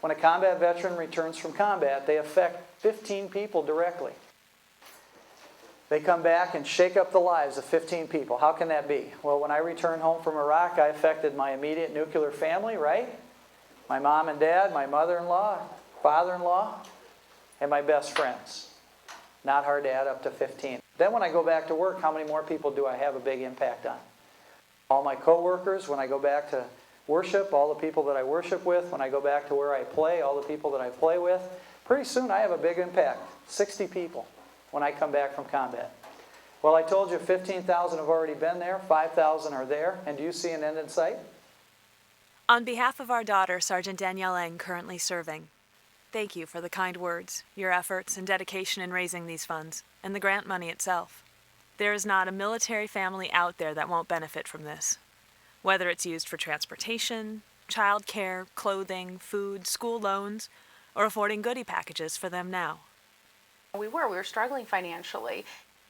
When a combat veteran returns from combat, they affect 15 people directly. They come back and shake up the lives of 15 people. How can that be? Well, when I returned home from Iraq, I affected my immediate nuclear family, right? My mom and dad, my mother-in-law, father-in-law, and my best friends. Not hard to add up to 15. Then when I go back to work, how many more people do I have a big impact on? All my coworkers, when I go back to worship, all the people that I worship with, when I go back to where I play, all the people that I play with. Pretty soon I have a big impact, 60 people when I come back from combat. Well, I told you 15,000 have already been there, 5,000 are there, and do you see an end in sight? On behalf of our daughter, Sergeant Danielle Eng, currently serving, thank you for the kind words, your efforts, and dedication in raising these funds, and the grant money itself. There is not a military family out there that won't benefit from this, whether it's used for transportation, child care, clothing, food, school loans, or affording goodie packages for them now. We were struggling financially.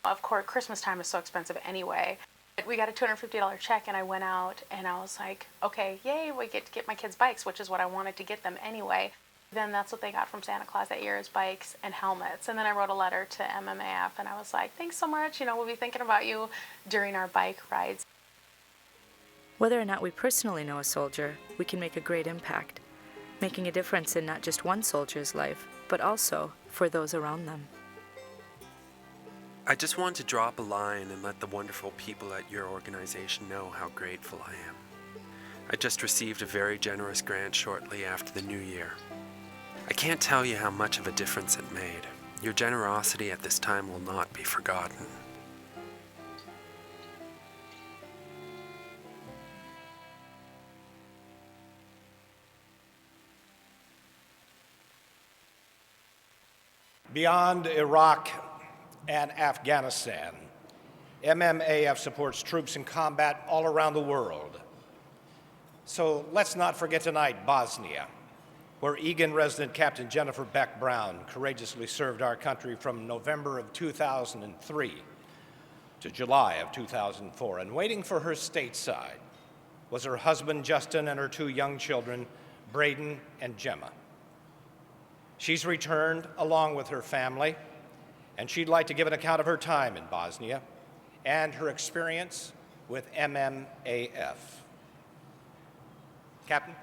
Of course, Christmas time is so expensive anyway. We got a $250 check and I went out and I was like, okay, yay, we get to get my kids bikes, which is what I wanted to get them anyway. Then that's what they got from Santa Claus that year is bikes and helmets. And then I wrote a letter to MMAF and I was like, thanks so much, we'll be thinking about you during our bike rides. Whether or not we personally know a soldier, we can make a great impact, making a difference in not just one soldier's life, but also for those around them. I just want to drop a line and let the wonderful people at your organization know how grateful I am. I just received a very generous grant shortly after the new year. I can't tell you how much of a difference it made. Your generosity at this time will not be forgotten. Beyond Iraq and Afghanistan, MMAF supports troops in combat all around the world. So let's not forget tonight Bosnia, where Egan resident Captain Jennifer Beck-Brown courageously served our country from November of 2003 to July of 2004. And waiting for her stateside was her husband Justin and her two young children, Braden and Gemma. She's returned along with her family, and she'd like to give an account of her time in Bosnia and her experience with MMAF. Captain?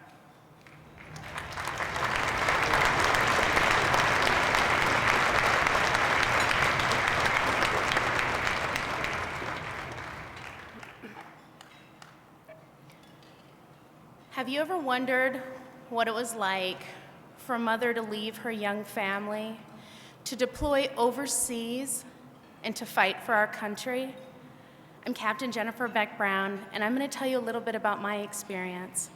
Have you ever wondered what it was like for a mother to leave her young family, to deploy overseas, and to fight for our country? I'm Captain Jennifer Beck-Brown, and I'm going to tell you a little bit about my experience.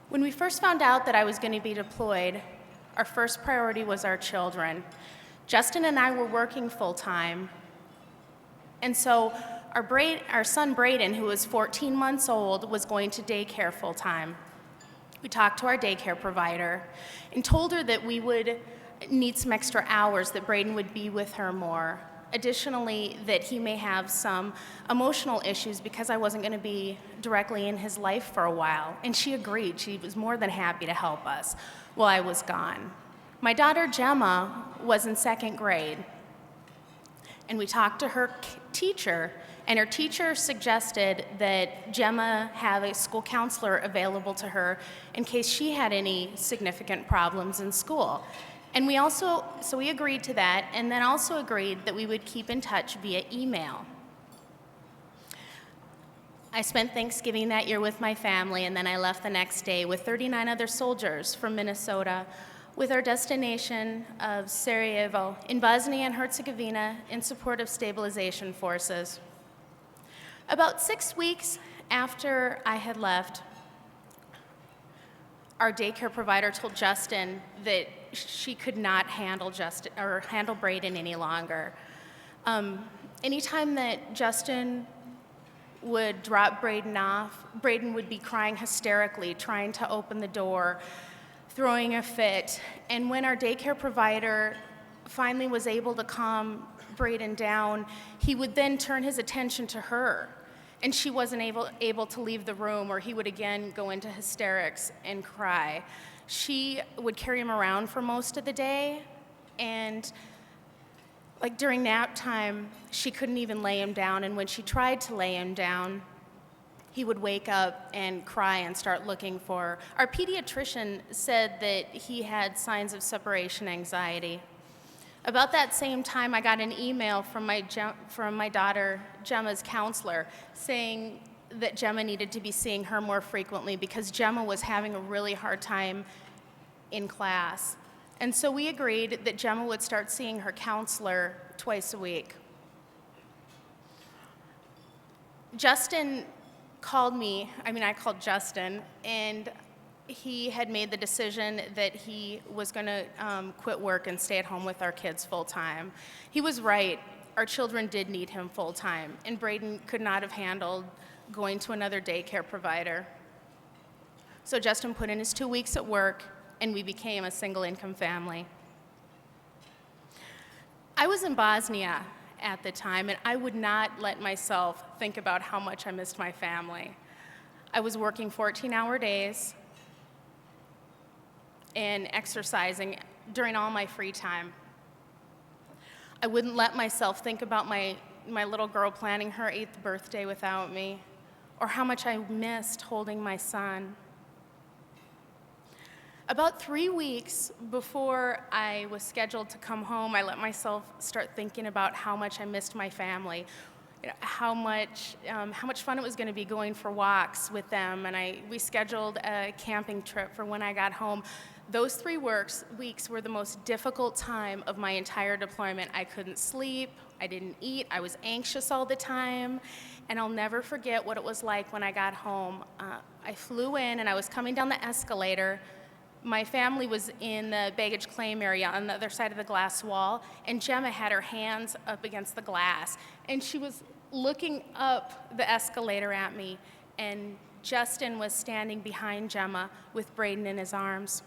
When we first found out that I was going to be deployed, our first priority was our children. Justin and I were working full-time, and so our son Braden, who was 14 months old, was going to daycare full-time. We talked to our daycare provider and told her that we would need some extra hours, that Braden would be with her more. Additionally, that he may have some emotional issues because I wasn't going to be directly in his life for a while. And she agreed. She was more than happy to help us while I was gone. My daughter Gemma was in 2nd grade, and we talked to her teacher, and her teacher suggested that Gemma have a school counselor available to her in case she had any significant problems in school. And so we agreed to that, and then also agreed that we would keep in touch via email. I spent Thanksgiving that year with my family, and then I left the next day with 39 other soldiers from Minnesota with our destination of Sarajevo in Bosnia and Herzegovina in support of stabilization forces. About 6 weeks after I had left, our daycare provider told Justin that she could not handle Braden any longer. Anytime that Justin would drop Braden off, Braden would be crying hysterically, trying to open the door, throwing a fit. And when our daycare provider finally was able to calm Braden down, he would then turn his attention to her. And she wasn't able to leave the room, or he would again go into hysterics and cry. She would carry him around for most of the day, and like during nap time, she couldn't even lay him down, and when she tried to lay him down, he would wake up and cry and start looking for her. Our pediatrician said that he had signs of separation anxiety. About that same time, I got an email from my daughter Gemma's counselor saying that Gemma needed to be seeing her more frequently because Gemma was having a really hard time in class. And so we agreed that Gemma would start seeing her counselor twice a week. Justin called me, I called Justin, and he had made the decision that he was going to quit work and stay at home with our kids full time. He was right. Our children did need him full time, and Braden could not have handled going to another daycare provider. So Justin put in his 2 weeks at work, and we became a single income family. I was in Bosnia at the time, and I would not let myself think about how much I missed my family. I was working 14-hour days and exercising during all my free time. I wouldn't let myself think about my little girl planning her 8th birthday without me, or how much I missed holding my son. About 3 weeks before I was scheduled to come home, I let myself start thinking about how much I missed my family, how much fun it was going to be going for walks with them, and we scheduled a camping trip for when I got home. Those 3 weeks were the most difficult time of my entire deployment. I couldn't sleep, I didn't eat, I was anxious all the time, and I'll never forget what it was like when I got home. I flew in and I was coming down the escalator. My family was in the baggage claim area on the other side of the glass wall, and Gemma had her hands up against the glass, and she was looking up the escalator at me, and Justin was standing behind Gemma with Braden in his arms.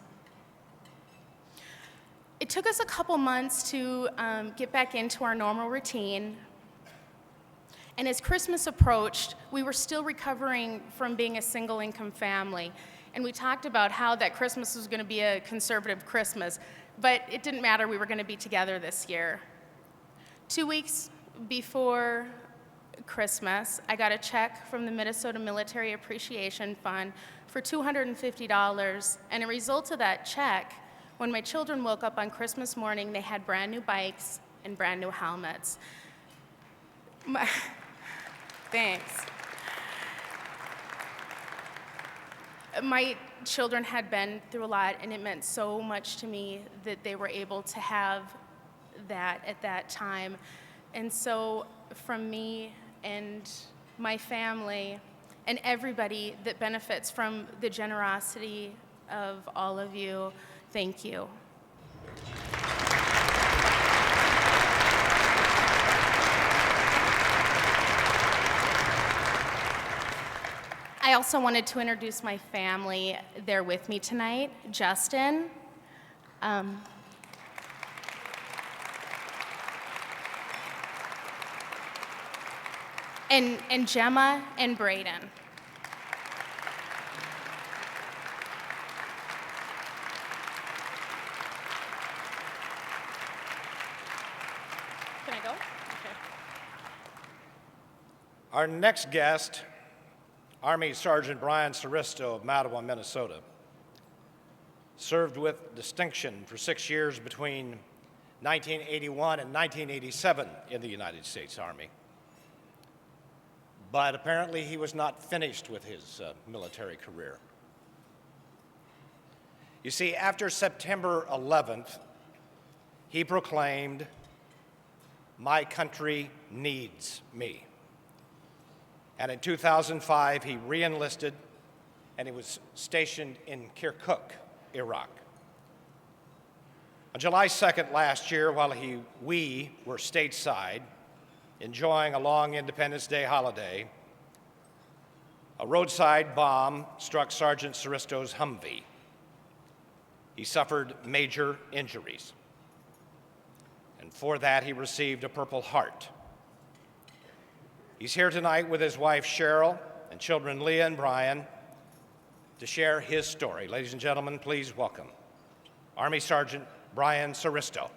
It took us a couple months to get back into our normal routine, and as Christmas approached, we were still recovering from being a single income family. And we talked about how that Christmas was going to be a conservative Christmas, but it didn't matter, we were going to be together this year. 2 weeks before Christmas, I got a check from the Minnesota Military Appreciation Fund for $250, and a result of that check, when my children woke up on Christmas morning, they had brand new bikes and brand new helmets. Thanks. My children had been through a lot, and it meant so much to me that they were able to have that at that time. And so from me and my family and everybody that benefits from the generosity of all of you, thank you. I also wanted to introduce my family. They're with me tonight. Justin, and Gemma and Braden. Can I go? Okay. Our next guest, Army Sergeant Brian Saaristo of Mattawa, Minnesota, served with distinction for 6 years between 1981 and 1987 in the United States Army. But apparently he was not finished with his military career. You see, after September 11th, he proclaimed, "My country needs me." And in 2005, he re-enlisted, and he was stationed in Kirkuk, Iraq. On July 2nd last year, while we were stateside, enjoying a long Independence Day holiday, a roadside bomb struck Sergeant Saaristo's Humvee. He suffered major injuries, and for that he received a Purple Heart. He's here tonight with his wife Cheryl and children Leah and Brian to share his story. Ladies and gentlemen, please welcome Army Sergeant Brian Saaristo.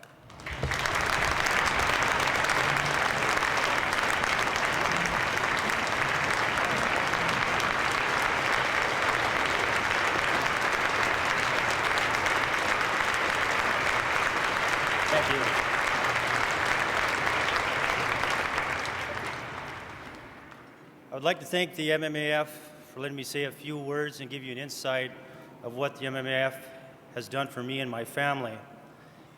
Thank you. I would like to thank the MMAF for letting me say a few words and give you an insight of what the MMAF has done for me and my family,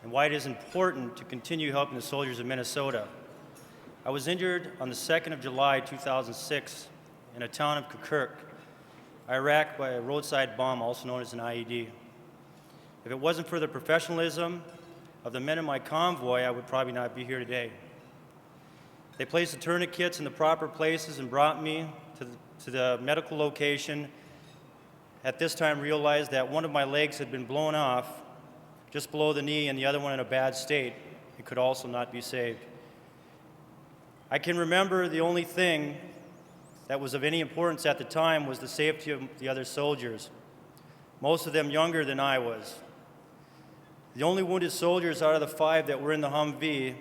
and why it is important to continue helping the soldiers of Minnesota. I was injured on the 2nd of July, 2006, in a town of Kirkuk, Iraq, by a roadside bomb, also known as an IED. If it wasn't for the professionalism of the men in my convoy, I would probably not be here today. They placed the tourniquets in the proper places and brought me to the medical location. At this time, realized that one of my legs had been blown off just below the knee and the other one in a bad state. It could also not be saved. I can remember the only thing that was of any importance at the time was the safety of the other soldiers, most of them younger than I was. The only wounded soldiers out of the 5 that were in the Humvee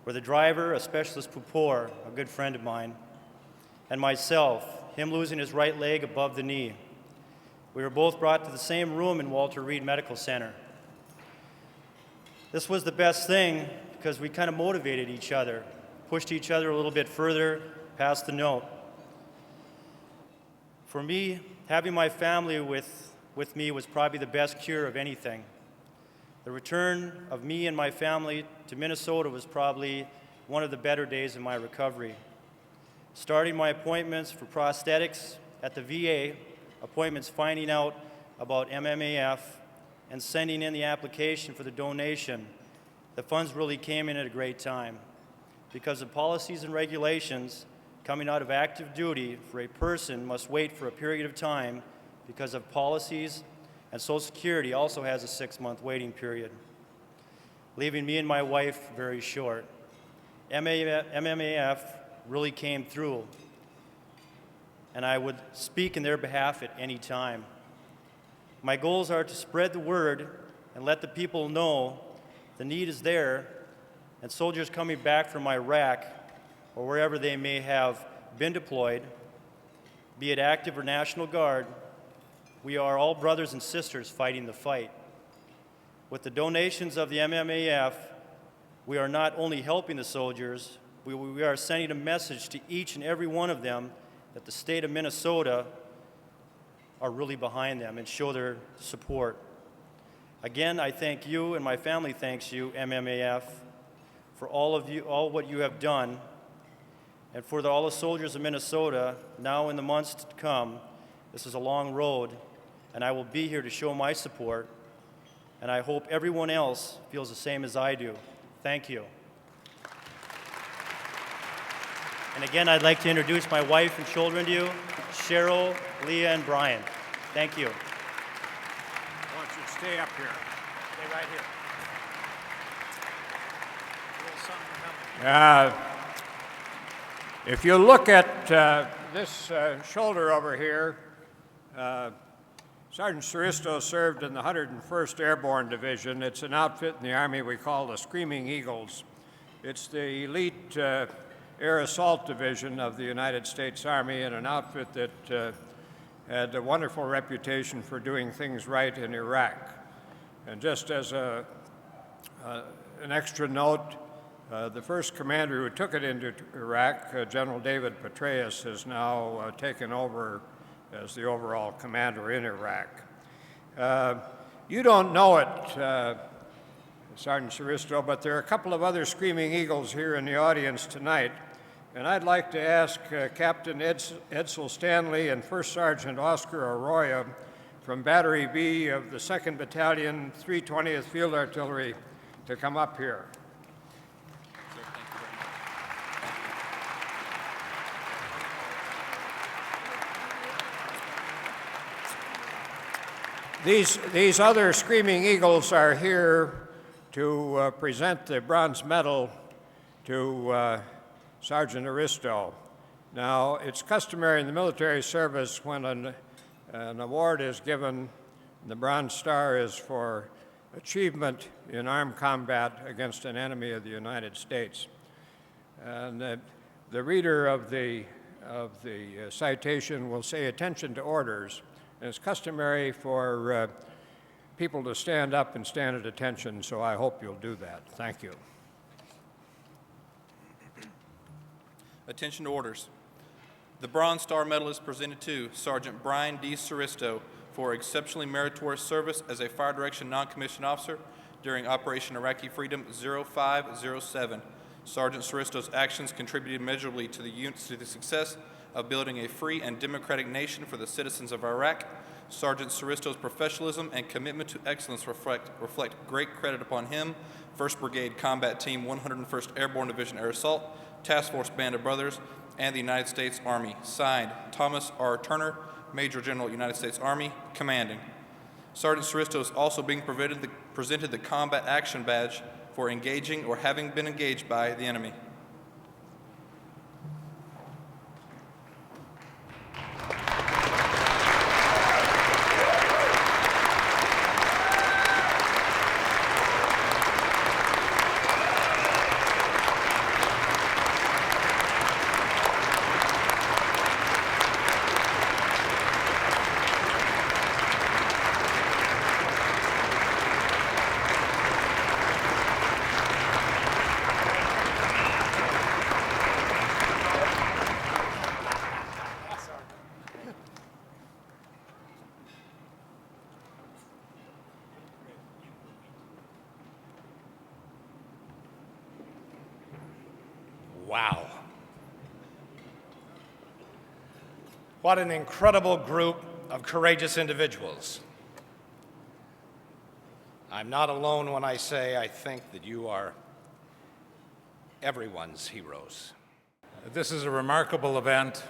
were the driver, a specialist pupor, a good friend of mine, and myself, him losing his right leg above the knee. We were both brought to the same room in Walter Reed Medical Center. This was the best thing because we kind of motivated each other, pushed each other a little bit further past the note. For me, having my family with me was probably the best cure of anything. The return of me and my family to Minnesota was probably one of the better days in my recovery. Starting my appointments for prosthetics at the VA, appointments finding out about MMAF, and sending in the application for the donation, the funds really came in at a great time. Because of policies and regulations, coming out of active duty for a person must wait for a period of time because of policies, and Social Security also has a 6-month waiting period, leaving me and my wife very short. MMAF really came through, and I would speak in their behalf at any time. My goals are to spread the word and let the people know the need is there, and soldiers coming back from Iraq or wherever they may have been deployed, be it active or National Guard, we are all brothers and sisters fighting the fight. With the donations of the MMAF, we are not only helping the soldiers, we are sending a message to each and every one of them that the state of Minnesota are really behind them and show their support. Again, I thank you, and my family thanks you, MMAF, for all what you have done, and for all the soldiers of Minnesota, now in the months to come. This is a long road, and I will be here to show my support, and I hope everyone else feels the same as I do. Thank you. And again, I'd like to introduce my wife and children to you, Cheryl, Leah, and Brian. Thank you. I want you to stay up here. Stay right here. A little something to remember. If you look at this shoulder over here, Sergeant Saaristo served in the 101st Airborne Division. It's an outfit in the Army we call the Screaming Eagles. It's the elite Air Assault Division of the United States Army, and an outfit that had a wonderful reputation for doing things right in Iraq. And just as an extra note, the first commander who took it into Iraq, General David Petraeus, has now taken over as the overall commander in Iraq. You don't know it, Sergeant Saaristo, but there are a couple of other Screaming Eagles here in the audience tonight, and I'd like to ask Captain Edsel Stanley and First Sergeant Oscar Arroyo from Battery B of the 2nd Battalion, 320th Field Artillery, to come up here. These other Screaming Eagles are here to present the bronze medal to Sergeant Saaristo. Now, it's customary in the military service when an award is given, the Bronze Star is for achievement in armed combat against an enemy of the United States. And the reader of the citation will say, "Attention to orders." And it's customary for people to stand up and stand at attention, so I hope you'll do that. Thank you. Attention to orders. The Bronze Star Medal is presented to Sergeant Brian D. Saaristo for exceptionally meritorious service as a Fire Direction non-commissioned officer during Operation Iraqi Freedom 0507. Sergeant Saaristo's actions contributed measurably to the success of building a free and democratic nation for the citizens of Iraq. Sergeant Saaristo's professionalism and commitment to excellence reflect great credit upon him, 1st Brigade Combat Team 101st Airborne Division Air Assault, Task Force Band of Brothers, and the United States Army. Signed, Thomas R. Turner, Major General, United States Army, commanding. Sergeant Saaristo is also being presented the Combat Action Badge for engaging or having been engaged by the enemy. Wow. What an incredible group of courageous individuals. I'm not alone when I say I think that you are everyone's heroes. This is a remarkable event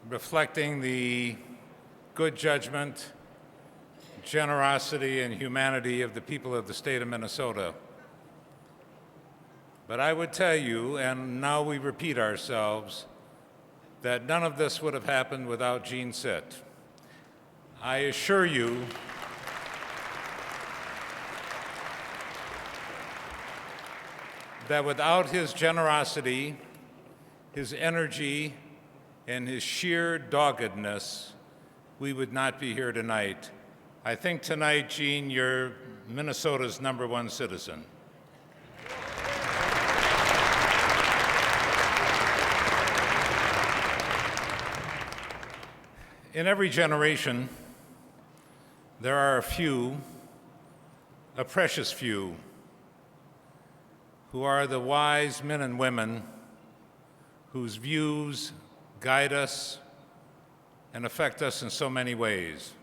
reflecting the good judgment, generosity, and humanity of the people of the state of Minnesota. But I would tell you, and now we repeat ourselves, that none of this would have happened without Gene Sitt. I assure you that without his generosity, his energy, and his sheer doggedness, we would not be here tonight. I think tonight, Gene, you're Minnesota's #1 citizen. In every generation, there are a few, a precious few, who are the wise men and women whose views guide us and affect us in so many ways.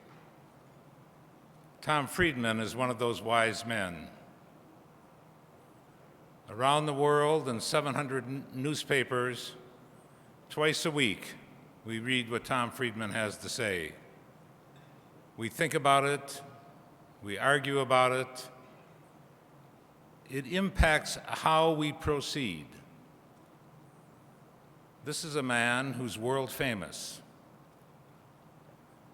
Tom Friedman is one of those wise men. Around the world in 700 newspapers, twice a week, we read what Tom Friedman has to say. We think about it, we argue about it. It impacts how we proceed. This is a man who's world famous.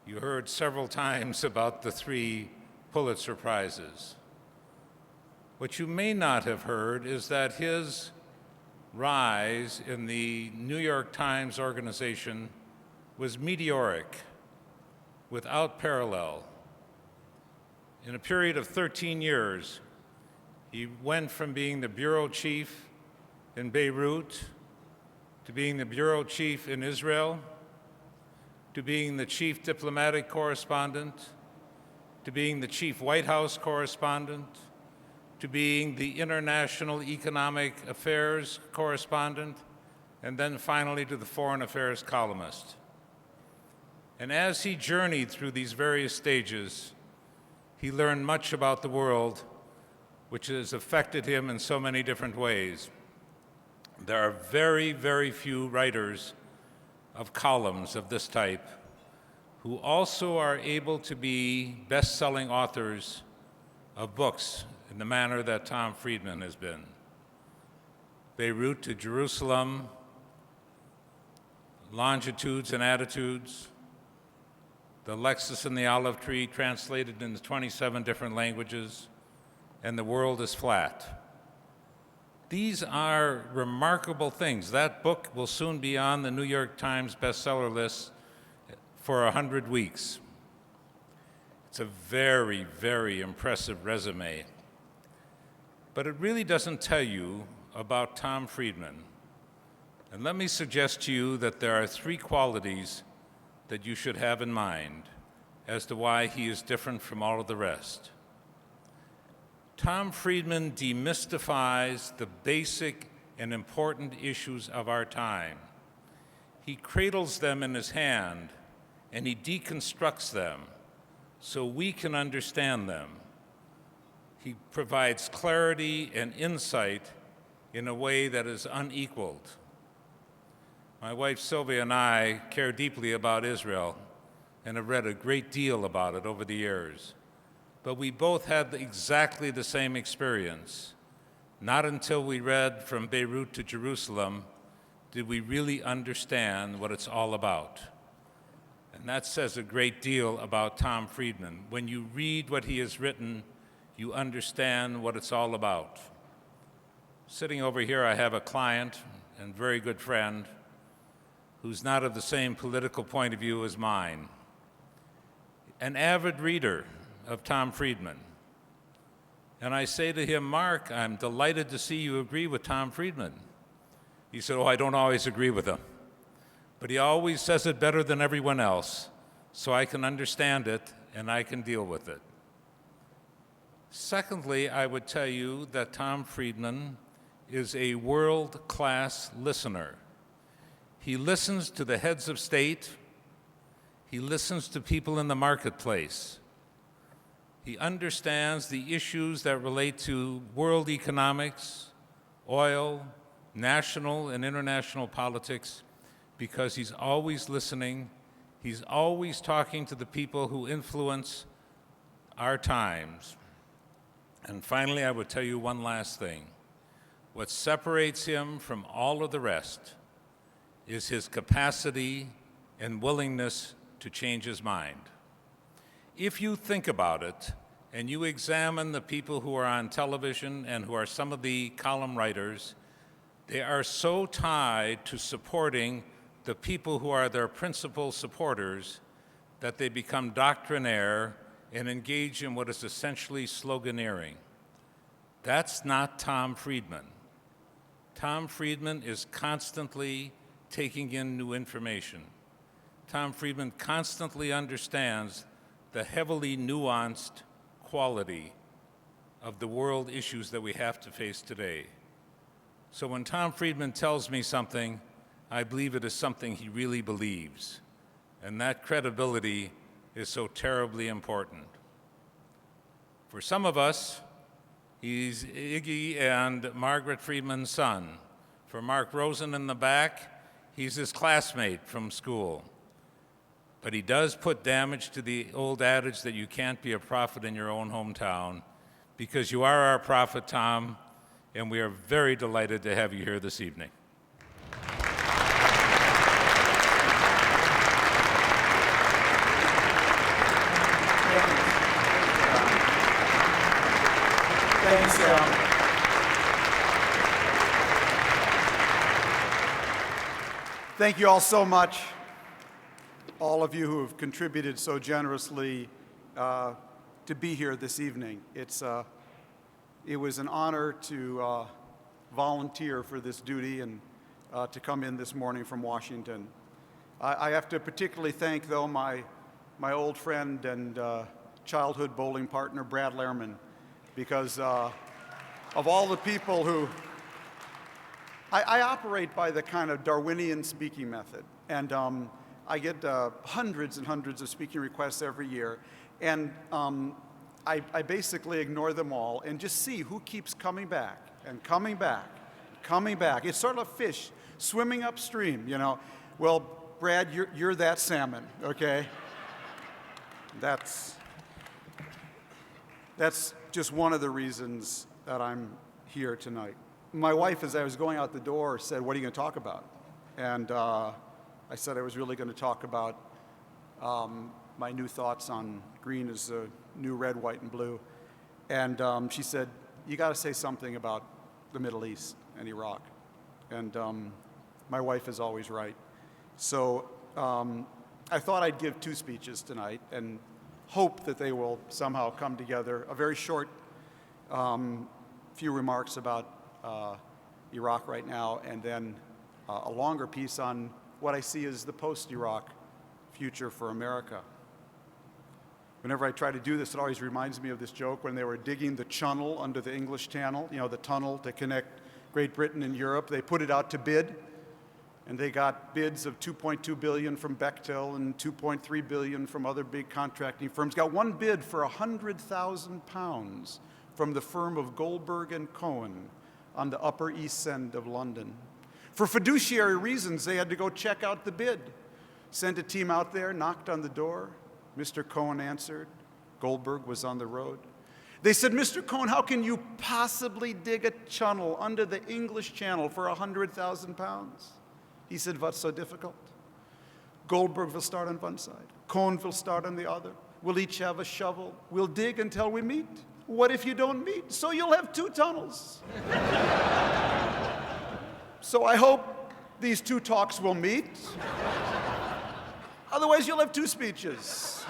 You heard several times about the 3 Pulitzer Prizes. What you may not have heard is that his rise in the New York Times organization was meteoric, without parallel. In a period of 13 years, he went from being the bureau chief in Beirut to being the bureau chief in Israel, to being the chief diplomatic correspondent, to being the chief White House correspondent, to being the international economic affairs correspondent, and then finally to the foreign affairs columnist. And as he journeyed through these various stages, he learned much about the world, which has affected him in so many different ways. There are very, very few writers of columns of this type who also are able to be best-selling authors of books in the manner that Tom Friedman has been. Beirut to Jerusalem, Longitudes and Attitudes, The Lexus and the Olive Tree, translated into 27 different languages, and The World is Flat. These are remarkable things. That book will soon be on the New York Times bestseller list for 100 weeks. It's a very, very impressive resume. But it really doesn't tell you about Tom Friedman. And let me suggest to you that there are 3 qualities that you should have in mind as to why he is different from all of the rest. Tom Friedman demystifies the basic and important issues of our time. He cradles them in his hand, and he deconstructs them so we can understand them. He provides clarity and insight in a way that is unequaled. My wife Sylvia and I care deeply about Israel and have read a great deal about it over the years. But we both had exactly the same experience. Not until we read From Beirut to Jerusalem did we really understand what it's all about. And that says a great deal about Tom Friedman. When you read what he has written, you understand what it's all about. Sitting over here, I have a client and very good friend who's not of the same political point of view as mine, an avid reader of Tom Friedman. And I say to him, Mark, I'm delighted to see you agree with Tom Friedman. He said, oh, I don't always agree with him, but he always says it better than everyone else, so I can understand it and I can deal with it. Secondly, I would tell you that Tom Friedman is a world-class listener. He listens to the heads of state. He listens to people in the marketplace. He understands the issues that relate to world economics, oil, national and international politics, because he's always listening. He's always talking to the people who influence our times. And finally, I would tell you one last thing. What separates him from all of the rest is his capacity and willingness to change his mind. If you think about it, and you examine the people who are on television and who are some of the column writers, they are so tied to supporting the people who are their principal supporters that they become doctrinaire and engage in what is essentially sloganeering. That's not Tom Friedman. Tom Friedman is constantly taking in new information. Tom Friedman constantly understands the heavily nuanced quality of the world issues that we have to face today. So when Tom Friedman tells me something, I believe it is something he really believes. And that credibility is so terribly important. For some of us, he's Iggy and Margaret Friedman's son. For Mark Rosen in the back, he's his classmate from school. But he does put damage to the old adage that you can't be a prophet in your own hometown, because you are our prophet, Tom, and we are very delighted to have you here this evening. Thanks, Thank you all so much, all of you who have contributed so generously to be here this evening. It was an honor to volunteer for this duty and to come in this morning from Washington. I have to particularly thank, though, my old friend and childhood bowling partner, Brad Lehrman, because of all the people who... I operate by the kind of Darwinian speaking method, and I get hundreds and hundreds of speaking requests every year, and I basically ignore them all and just see who keeps coming back and coming back, coming back. It's sort of a fish swimming upstream, you know. Well, Brad, you're that salmon, okay? That's just one of the reasons that I'm here tonight. My wife, as I was going out the door, said, "What are you going to talk about?" And I said I was really going to talk about my new thoughts on green as the new red, white, and blue. And she said, "You got to say something about the Middle East and Iraq." And my wife is always right. So I thought I'd give 2 speeches tonight and hope that they will somehow come together. A very short few remarks about Iraq right now, and then a longer piece on what I see as the post-Iraq future for America. Whenever I try to do this, it always reminds me of this joke when they were digging the channel under the English Channel, you know, the tunnel to connect Great Britain and Europe. They put it out to bid, and they got bids of $2.2 billion from Bechtel and $2.3 billion from other big contracting firms. Got one bid for £100,000 from the firm of Goldberg and Cohen on the Upper East End of London. For fiduciary reasons, they had to go check out the bid. Sent a team out there, knocked on the door. Mr. Cohen answered. Goldberg was on the road. They said, Mr. Cohen, how can you possibly dig a tunnel under the English Channel for £100,000? He said, what's so difficult? Goldberg will start on one side. Cohen will start on the other. We'll each have a shovel. We'll dig until we meet. What if you don't meet? So you'll have two tunnels. So I hope these two talks will meet. Otherwise, you'll have two speeches.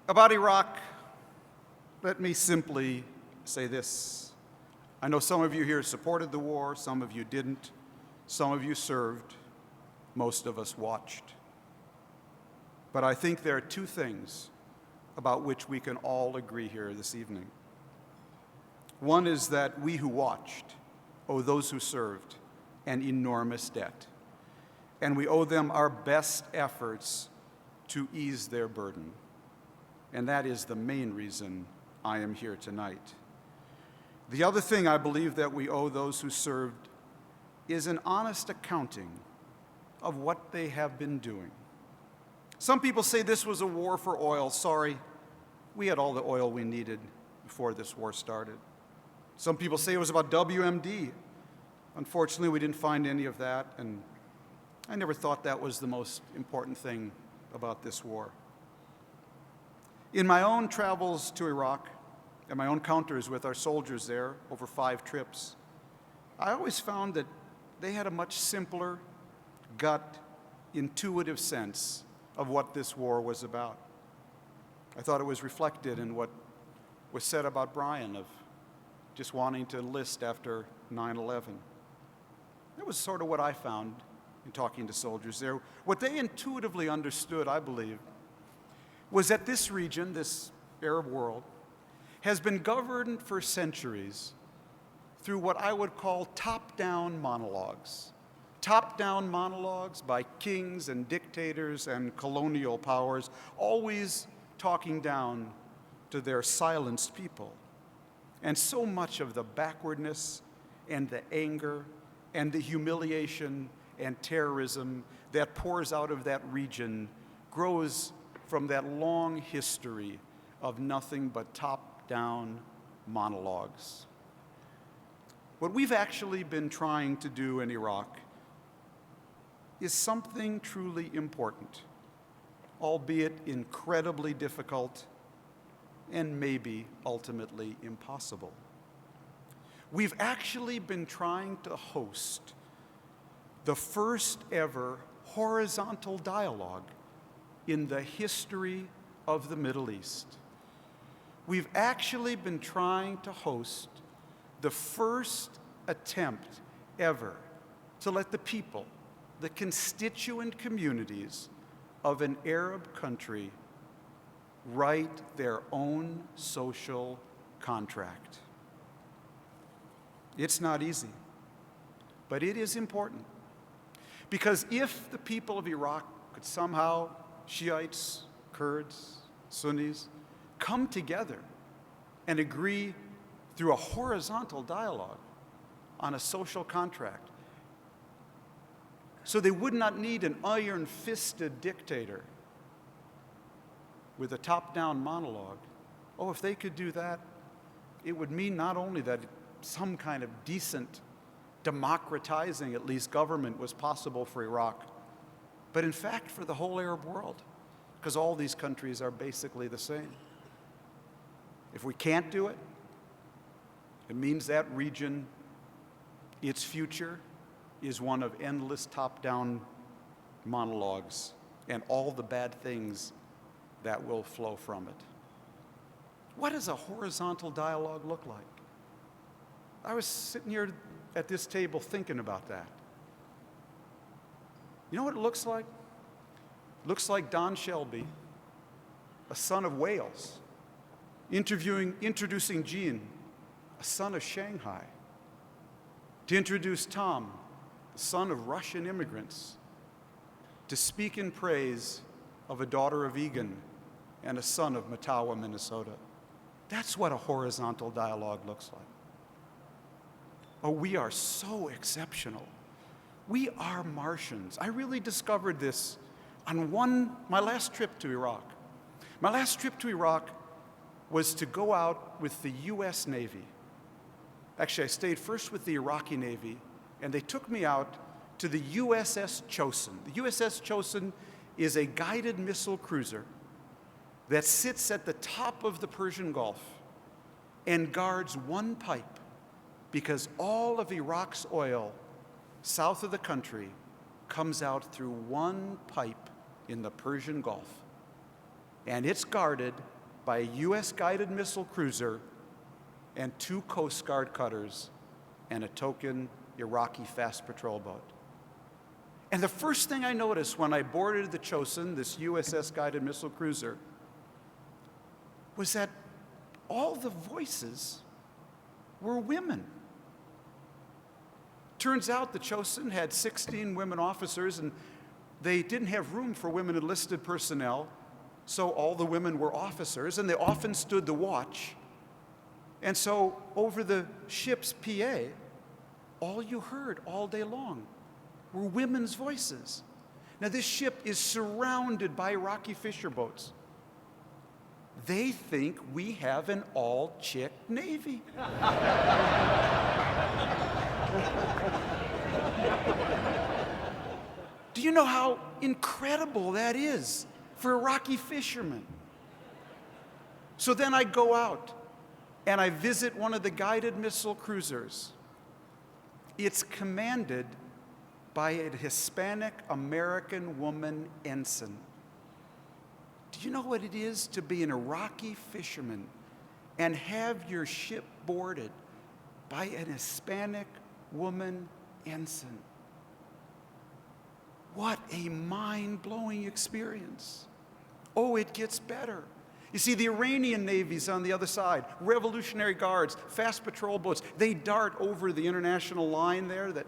About Iraq, let me simply say this. I know some of you here supported the war, some of you didn't, some of you served, most of us watched. But I think there are two things about which we can all agree here this evening. One is that we who watched owe those who served an enormous debt, and we owe them our best efforts to ease their burden. And that is the main reason I am here tonight. The other thing I believe that we owe those who served is an honest accounting of what they have been doing. Some people say this was a war for oil. Sorry, we had all the oil we needed before this war started. Some people say it was about WMD. Unfortunately, we didn't find any of that, and I never thought that was the most important thing about this war. In my own travels to Iraq and my own encounters with our soldiers there over 5 trips, I always found that they had a much simpler, gut, intuitive sense of what this war was about. I thought it was reflected in what was said about Brian of just wanting to enlist after 9/11. That was sort of what I found in talking to soldiers there. What they intuitively understood, I believe, was that this region, this Arab world, has been governed for centuries through what I would call top-down monologues. Top-down monologues by kings and dictators and colonial powers, always talking down to their silenced people. And so much of the backwardness and the anger and the humiliation and terrorism that pours out of that region grows from that long history of nothing but top-down monologues. What we've actually been trying to do in Iraq is something truly important, albeit incredibly difficult and maybe ultimately impossible. We've actually been trying to host the first ever horizontal dialogue in the history of the Middle East. We've actually been trying to host the first attempt ever to let the people, the constituent communities of an Arab country, write their own social contract. It's not easy, but it is important. Because if the people of Iraq could somehow, Shiites, Kurds, Sunnis, come together and agree through a horizontal dialogue on a social contract, so they would not need an iron-fisted dictator with a top-down monologue. Oh, if they could do that, it would mean not only that some kind of decent, democratizing, at least, government was possible for Iraq, but in fact for the whole Arab world, because all these countries are basically the same. If we can't do it, it means that region, its future, is one of endless top-down monologues and all the bad things that will flow from it. What does a horizontal dialogue look like? I was sitting here at this table thinking about that. You know what it looks like? looks like Don Shelby, a son of Wales, introducing Eugene, a son of Shanghai, to introduce Tom, the son of Russian immigrants, to speak in praise of a daughter of Egan and a son of Mattawa, Minnesota. That's what a horizontal dialogue looks like. Oh, we are so exceptional. We are Martians. I really discovered this on my last trip to Iraq. My last trip to Iraq was to go out with the U.S. Navy. Actually, I stayed first with the Iraqi Navy, and they took me out to the USS Chosin. The USS Chosin is a guided missile cruiser that sits at the top of the Persian Gulf and guards one pipe, because all of Iraq's oil south of the country comes out through one pipe in the Persian Gulf. And it's guarded by a US guided missile cruiser and 2 Coast Guard cutters and a token Iraqi fast patrol boat. And the first thing I noticed when I boarded the Chosin, this USS guided missile cruiser, was that all the voices were women. Turns out the Chosin had 16 women officers, and they didn't have room for women enlisted personnel, so all the women were officers, and they often stood the watch. And so over the ship's PA, all you heard all day long were women's voices. Now, this ship is surrounded by Iraqi fisher boats. They think we have an all-chick Navy. Do you know how incredible that is for Iraqi fishermen? So then I go out and I visit one of the guided missile cruisers. It's commanded by a Hispanic American woman ensign. Do you know what it is to be an Iraqi fisherman and have your ship boarded by an Hispanic woman ensign? What a mind-blowing experience. Oh, it gets better. You see, the Iranian Navy's on the other side, Revolutionary Guards, fast patrol boats. They dart over the international line there that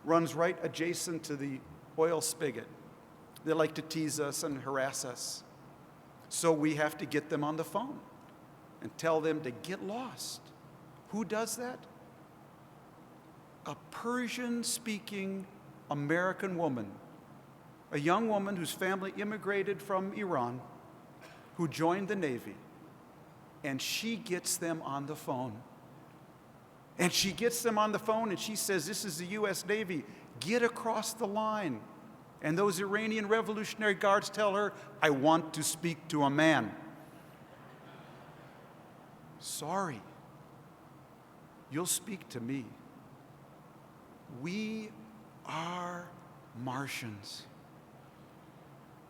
runs right adjacent to the oil spigot. They like to tease us and harass us. So we have to get them on the phone and tell them to get lost. Who does that? A Persian-speaking American woman, a young woman whose family immigrated from Iran, who joined the Navy, and she gets them on the phone. And she gets them on the phone and she says, "This is the US Navy, get across the line." And those Iranian Revolutionary Guards tell her, "I want to speak to a man." Sorry, you'll speak to me. We are Martians.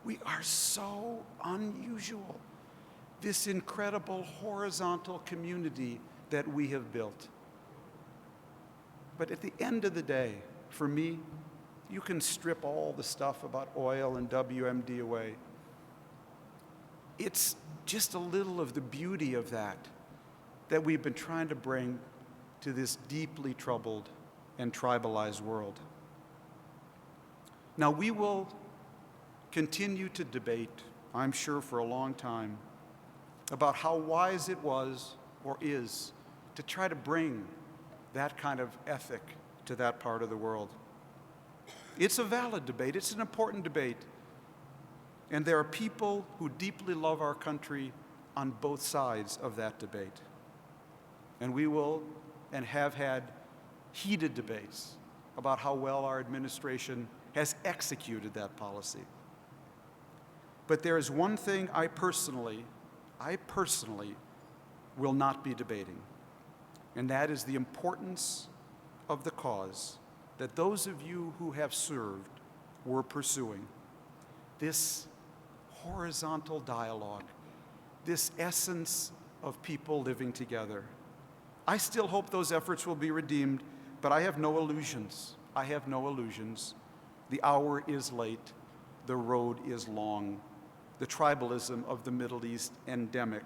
We are so unusual, this incredible horizontal community that we have built. But at the end of the day, for me, you can strip all the stuff about oil and WMD away. It's just a little of the beauty of that we've been trying to bring to this deeply troubled and tribalized world. Now, we will continue to debate, I'm sure for a long time, about how wise it was or is to try to bring that kind of ethic to that part of the world. It's a valid debate, it's an important debate, and there are people who deeply love our country on both sides of that debate. And we will and have had heated debates about how well our administration has executed that policy. But there is one thing I personally will not be debating, and that is the importance of the cause that those of you who have served were pursuing. This horizontal dialogue, this essence of people living together. I still hope those efforts will be redeemed, but I have no illusions. I have no illusions. The hour is late, the road is long, the tribalism of the Middle East endemic,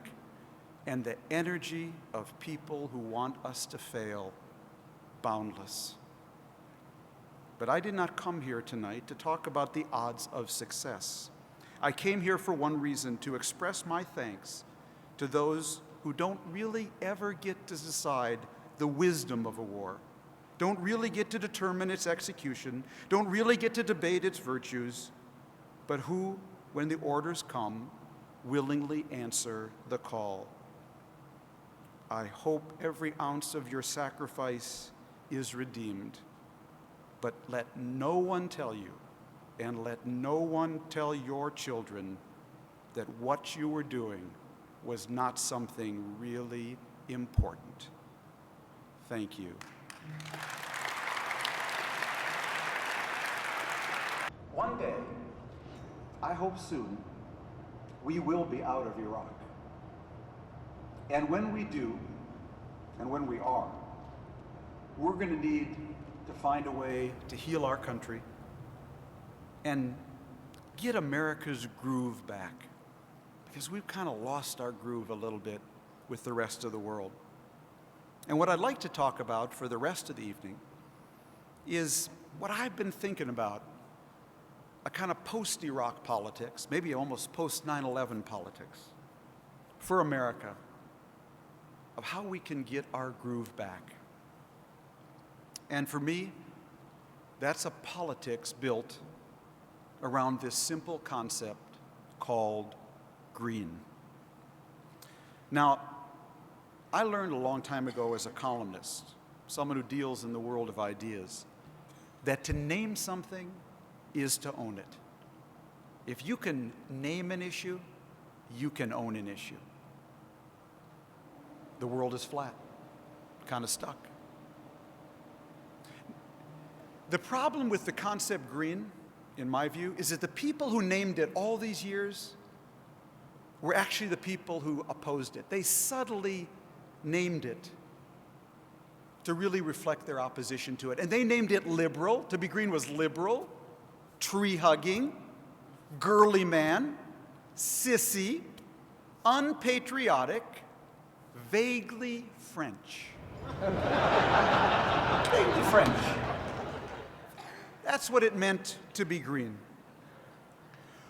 and the energy of people who want us to fail boundless. But I did not come here tonight to talk about the odds of success. I came here for one reason, to express my thanks to those who don't really ever get to decide the wisdom of a war, don't really get to determine its execution, don't really get to debate its virtues, but who, when the orders come, willingly answer the call. I hope every ounce of your sacrifice is redeemed, but let no one tell you, and let no one tell your children, that what you were doing was not something really important. Thank you. One day, I hope soon, we will be out of Iraq. And when we do, and when we are, we're going to need to find a way to heal our country and get America's groove back, because we've kind of lost our groove a little bit with the rest of the world. And what I'd like to talk about for the rest of the evening is what I've been thinking about, a kind of post-Iraq politics, maybe almost post-9/11 politics for America, of how we can get our groove back. And for me, that's a politics built around this simple concept called green. Now, I learned a long time ago as a columnist, someone who deals in the world of ideas, that to name something is to own it. If you can name an issue, you can own an issue. The world is flat, kind of stuck. The problem with the concept green, in my view, is that the people who named it all these years were actually the people who opposed it. They subtly named it to really reflect their opposition to it. And they named it liberal. To be green was liberal, tree-hugging, girly man, sissy, unpatriotic, vaguely French. Vaguely French. That's what it meant to be green.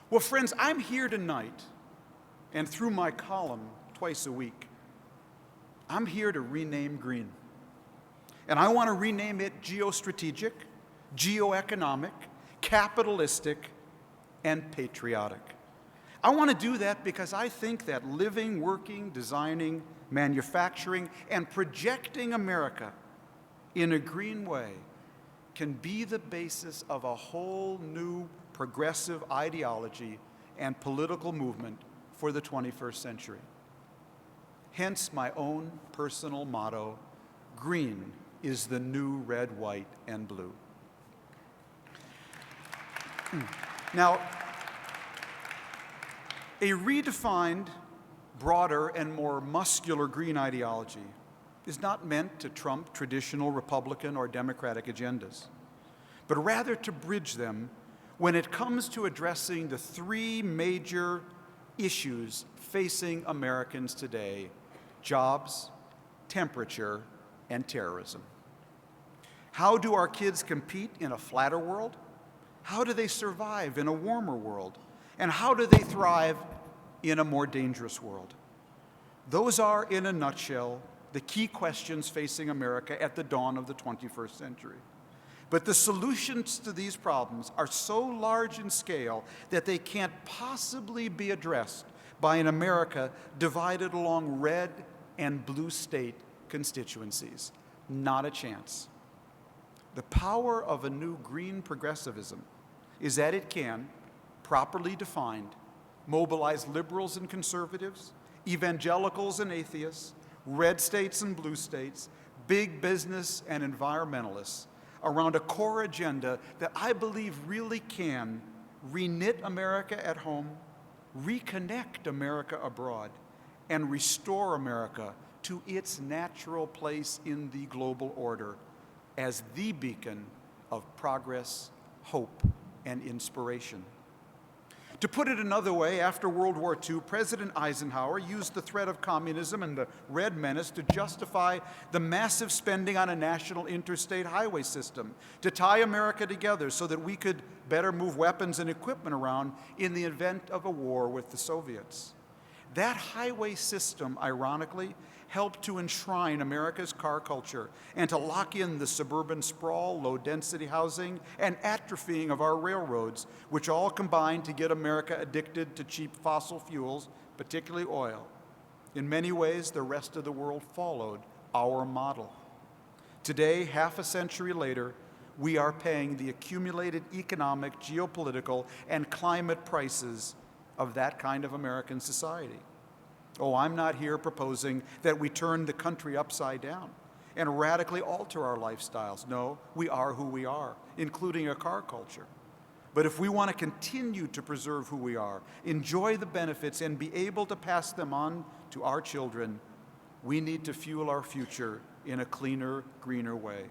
Well, friends, I'm here tonight, and through my column twice a week, I'm here to rename green. And I want to rename it geostrategic, geoeconomic, capitalistic, and patriotic. I want to do that because I think that living, working, designing, manufacturing, and projecting America in a green way can be the basis of a whole new progressive ideology and political movement for the 21st century. Hence my own personal motto, green is the new red, white, and blue. Now, a redefined, broader, and more muscular green ideology is not meant to trump traditional Republican or Democratic agendas, but rather to bridge them when it comes to addressing the three major issues facing Americans today: jobs, temperature, and terrorism. How do our kids compete in a flatter world? How do they survive in a warmer world? And how do they thrive in a more dangerous world? Those are, in a nutshell, the key questions facing America at the dawn of the 21st century. But the solutions to these problems are so large in scale that they can't possibly be addressed by an America divided along red and blue state constituencies. Not a chance. The power of a new green progressivism is that it can, properly defined, mobilize liberals and conservatives, evangelicals and atheists, red states and blue states, big business and environmentalists around a core agenda that I believe really can reknit America at home, reconnect America abroad, and restore America to its natural place in the global order as the beacon of progress, hope, and inspiration. To put it another way, after World War II, President Eisenhower used the threat of communism and the Red Menace to justify the massive spending on a national interstate highway system, to tie America together so that we could better move weapons and equipment around in the event of a war with the Soviets. That highway system, ironically, helped to enshrine America's car culture and to lock in the suburban sprawl, low-density housing, and atrophying of our railroads, which all combined to get America addicted to cheap fossil fuels, particularly oil. In many ways, the rest of the world followed our model. Today, half a century later, we are paying the accumulated economic, geopolitical, and climate prices of that kind of American society. Oh, I'm not here proposing that we turn the country upside down and radically alter our lifestyles. No, we are who we are, including a car culture. But if we want to continue to preserve who we are, enjoy the benefits, and be able to pass them on to our children, we need to fuel our future in a cleaner, greener way.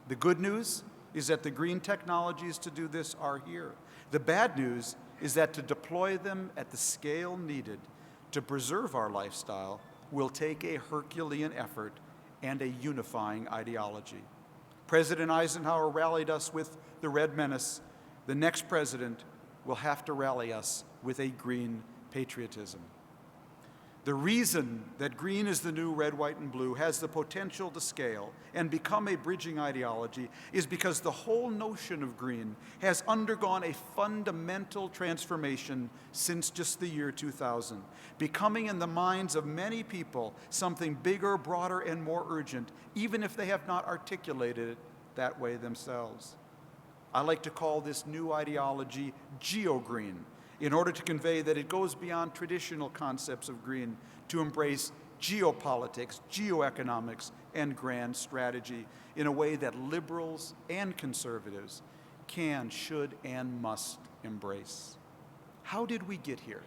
The good news is that the green technologies to do this are here. The bad news is that to deploy them at the scale needed to preserve our lifestyle will take a Herculean effort and a unifying ideology. President Eisenhower rallied us with the Red Menace. The next president will have to rally us with a green patriotism. The reason that green is the new red, white, and blue has the potential to scale and become a bridging ideology is because the whole notion of green has undergone a fundamental transformation since just the year 2000, becoming in the minds of many people something bigger, broader, and more urgent, even if they have not articulated it that way themselves. I like to call this new ideology geo-green, in order to convey that it goes beyond traditional concepts of green to embrace geopolitics, geoeconomics, and grand strategy in a way that liberals and conservatives can, should, and must embrace. How did we get here?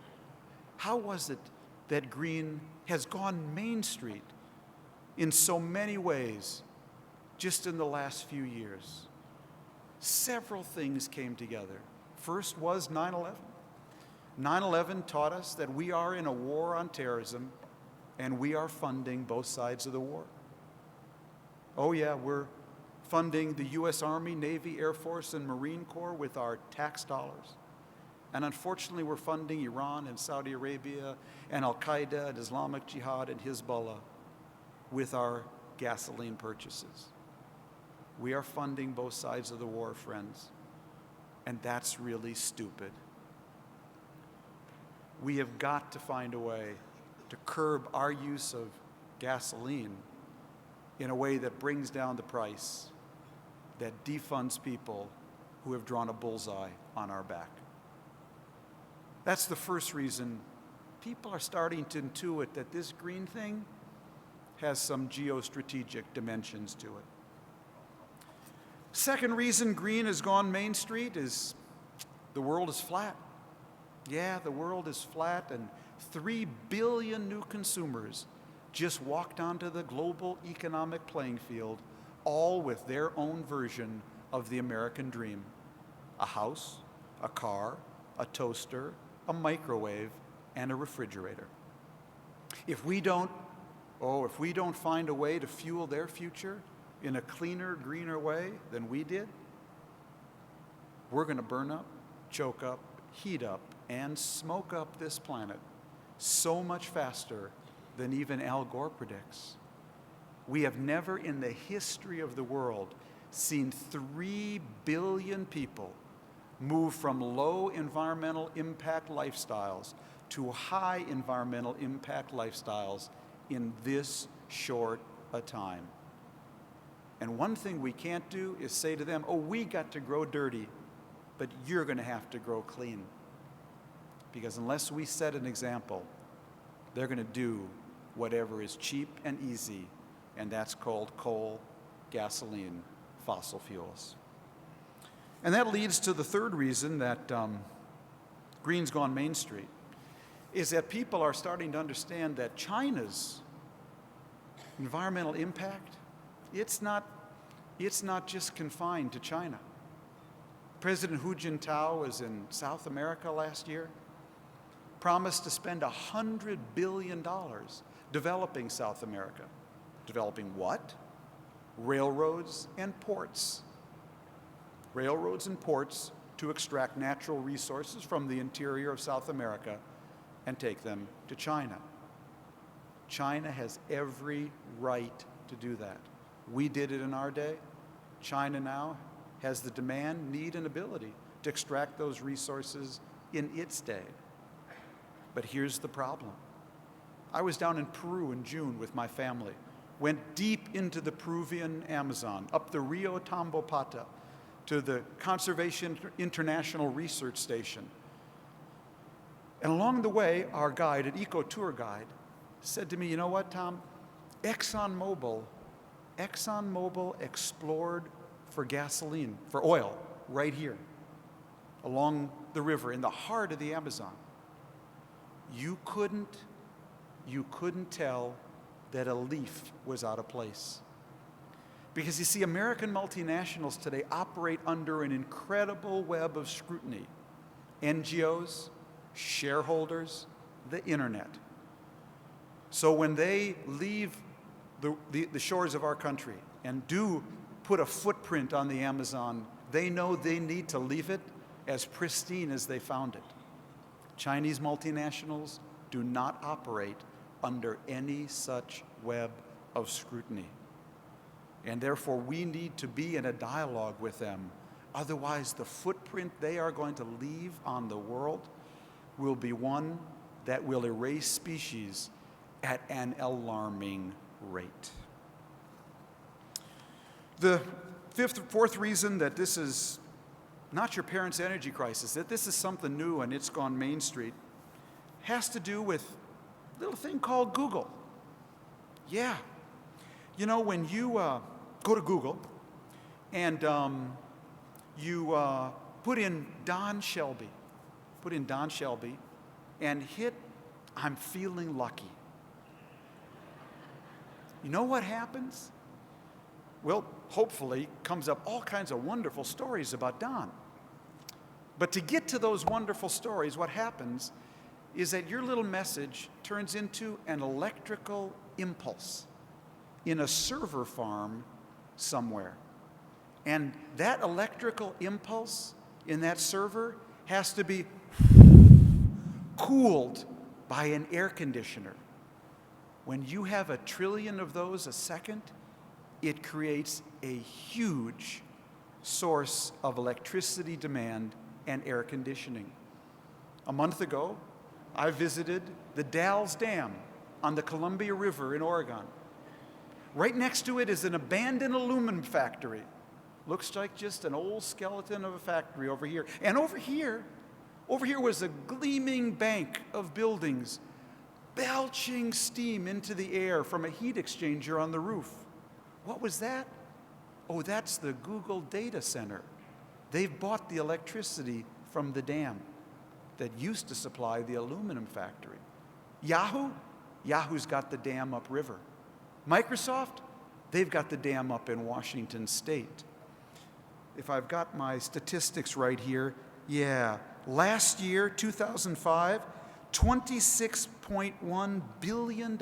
How was it that green has gone Main Street in so many ways just in the last few years? Several things came together. First was 9/11. 9/11 taught us that we are in a war on terrorism, and we are funding both sides of the war. Oh yeah, we're funding the U.S. Army, Navy, Air Force, and Marine Corps with our tax dollars. And unfortunately, we're funding Iran and Saudi Arabia and Al-Qaeda and Islamic Jihad and Hezbollah with our gasoline purchases. We are funding both sides of the war, friends, and that's really stupid. We have got to find a way to curb our use of gasoline in a way that brings down the price, that defunds people who have drawn a bullseye on our back. That's the first reason people are starting to intuit that this green thing has some geostrategic dimensions to it. Second reason green has gone Main Street is the world is flat. Yeah, the world is flat, and 3 billion new consumers just walked onto the global economic playing field, all with their own version of the American dream. A house, a car, a toaster, a microwave, and a refrigerator. If we don't find a way to fuel their future in a cleaner, greener way than we did, we're going to burn up, choke up, heat up, and smoke up this planet so much faster than even Al Gore predicts. We have never in the history of the world seen 3 billion people move from low environmental impact lifestyles to high environmental impact lifestyles in this short a time. And one thing we can't do is say to them, oh, we got to grow dirty, but you're going to have to grow clean. Because unless we set an example, they're going to do whatever is cheap and easy, and that's called coal, gasoline, fossil fuels. And that leads to the third reason that green's gone Main Street, is that people are starting to understand that China's environmental impact, it's not just confined to China. President Hu Jintao was in South America last year. promised to spend $100 billion developing South America. Developing what? Railroads and ports. Railroads and ports to extract natural resources from the interior of South America and take them to China. China has every right to do that. We did it in our day. China now has the demand, need, and ability to extract those resources in its day. But here's the problem. I was down in Peru in June with my family, went deep into the Peruvian Amazon, up the Rio Tambopata to the Conservation International Research Station. And along the way, our guide, an eco-tour guide, said to me, you know what, Tom? ExxonMobil explored for gasoline, for oil, right here, along the river, in the heart of the Amazon. You couldn't tell that a leaf was out of place. Because you see, American multinationals today operate under an incredible web of scrutiny. NGOs, shareholders, the internet. So when they leave the shores of our country and do put a footprint on the Amazon, they know they need to leave it as pristine as they found it. Chinese multinationals do not operate under any such web of scrutiny. And therefore, we need to be in a dialogue with them. Otherwise, the footprint they are going to leave on the world will be one that will erase species at an alarming rate. The fourth reason that this is not your parents' energy crisis, that this is something new and it's gone Main Street, has to do with a little thing called Google. Yeah. You know, when you go to Google and you put in Don Shelby, and hit I'm feeling lucky. You know what happens? Well, hopefully comes up all kinds of wonderful stories about Don. But to get to those wonderful stories, what happens is that your little message turns into an electrical impulse in a server farm somewhere. And that electrical impulse in that server has to be cooled by an air conditioner. When you have 1 trillion of those a second, it creates a huge source of electricity demand and air conditioning. A month ago, I visited the Dalles Dam on the Columbia River in Oregon. Right next to it is an abandoned aluminum factory. Looks like just an old skeleton of a factory over here. And over here was a gleaming bank of buildings belching steam into the air from a heat exchanger on the roof. What was that? Oh, that's the Google data center. They've bought the electricity from the dam that used to supply the aluminum factory. Yahoo's got the dam upriver. Microsoft, they've got the dam up in Washington State. If I've got my statistics right here, yeah, last year, 2005, $26.1 billion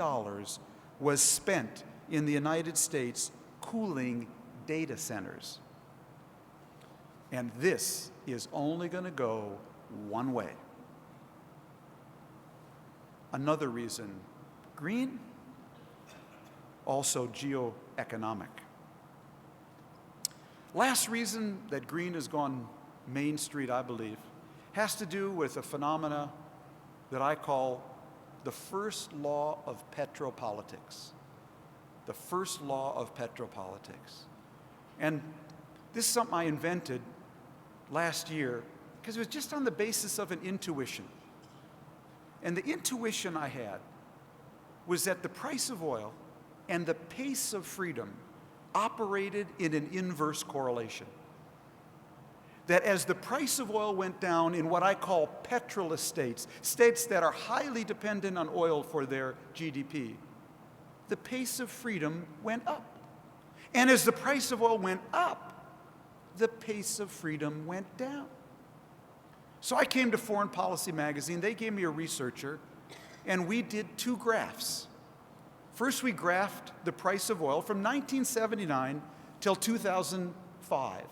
was spent in the United States cooling data centers. And this is only going to go one way. Another reason, green, also geoeconomic. Last reason that green has gone Main Street, I believe, has to do with a phenomena that I call the first law of petropolitics. The first law of petropolitics. And this is something I invented last year because it was just on the basis of an intuition. And the intuition I had was that the price of oil and the pace of freedom operated in an inverse correlation. That as the price of oil went down in what I call petrol states that are highly dependent on oil for their GDP, the pace of freedom went up. And as the price of oil went up, the pace of freedom went down. So I came to Foreign Policy Magazine. They gave me a researcher, and we did 2 graphs. First, we graphed the price of oil from 1979 till 2005.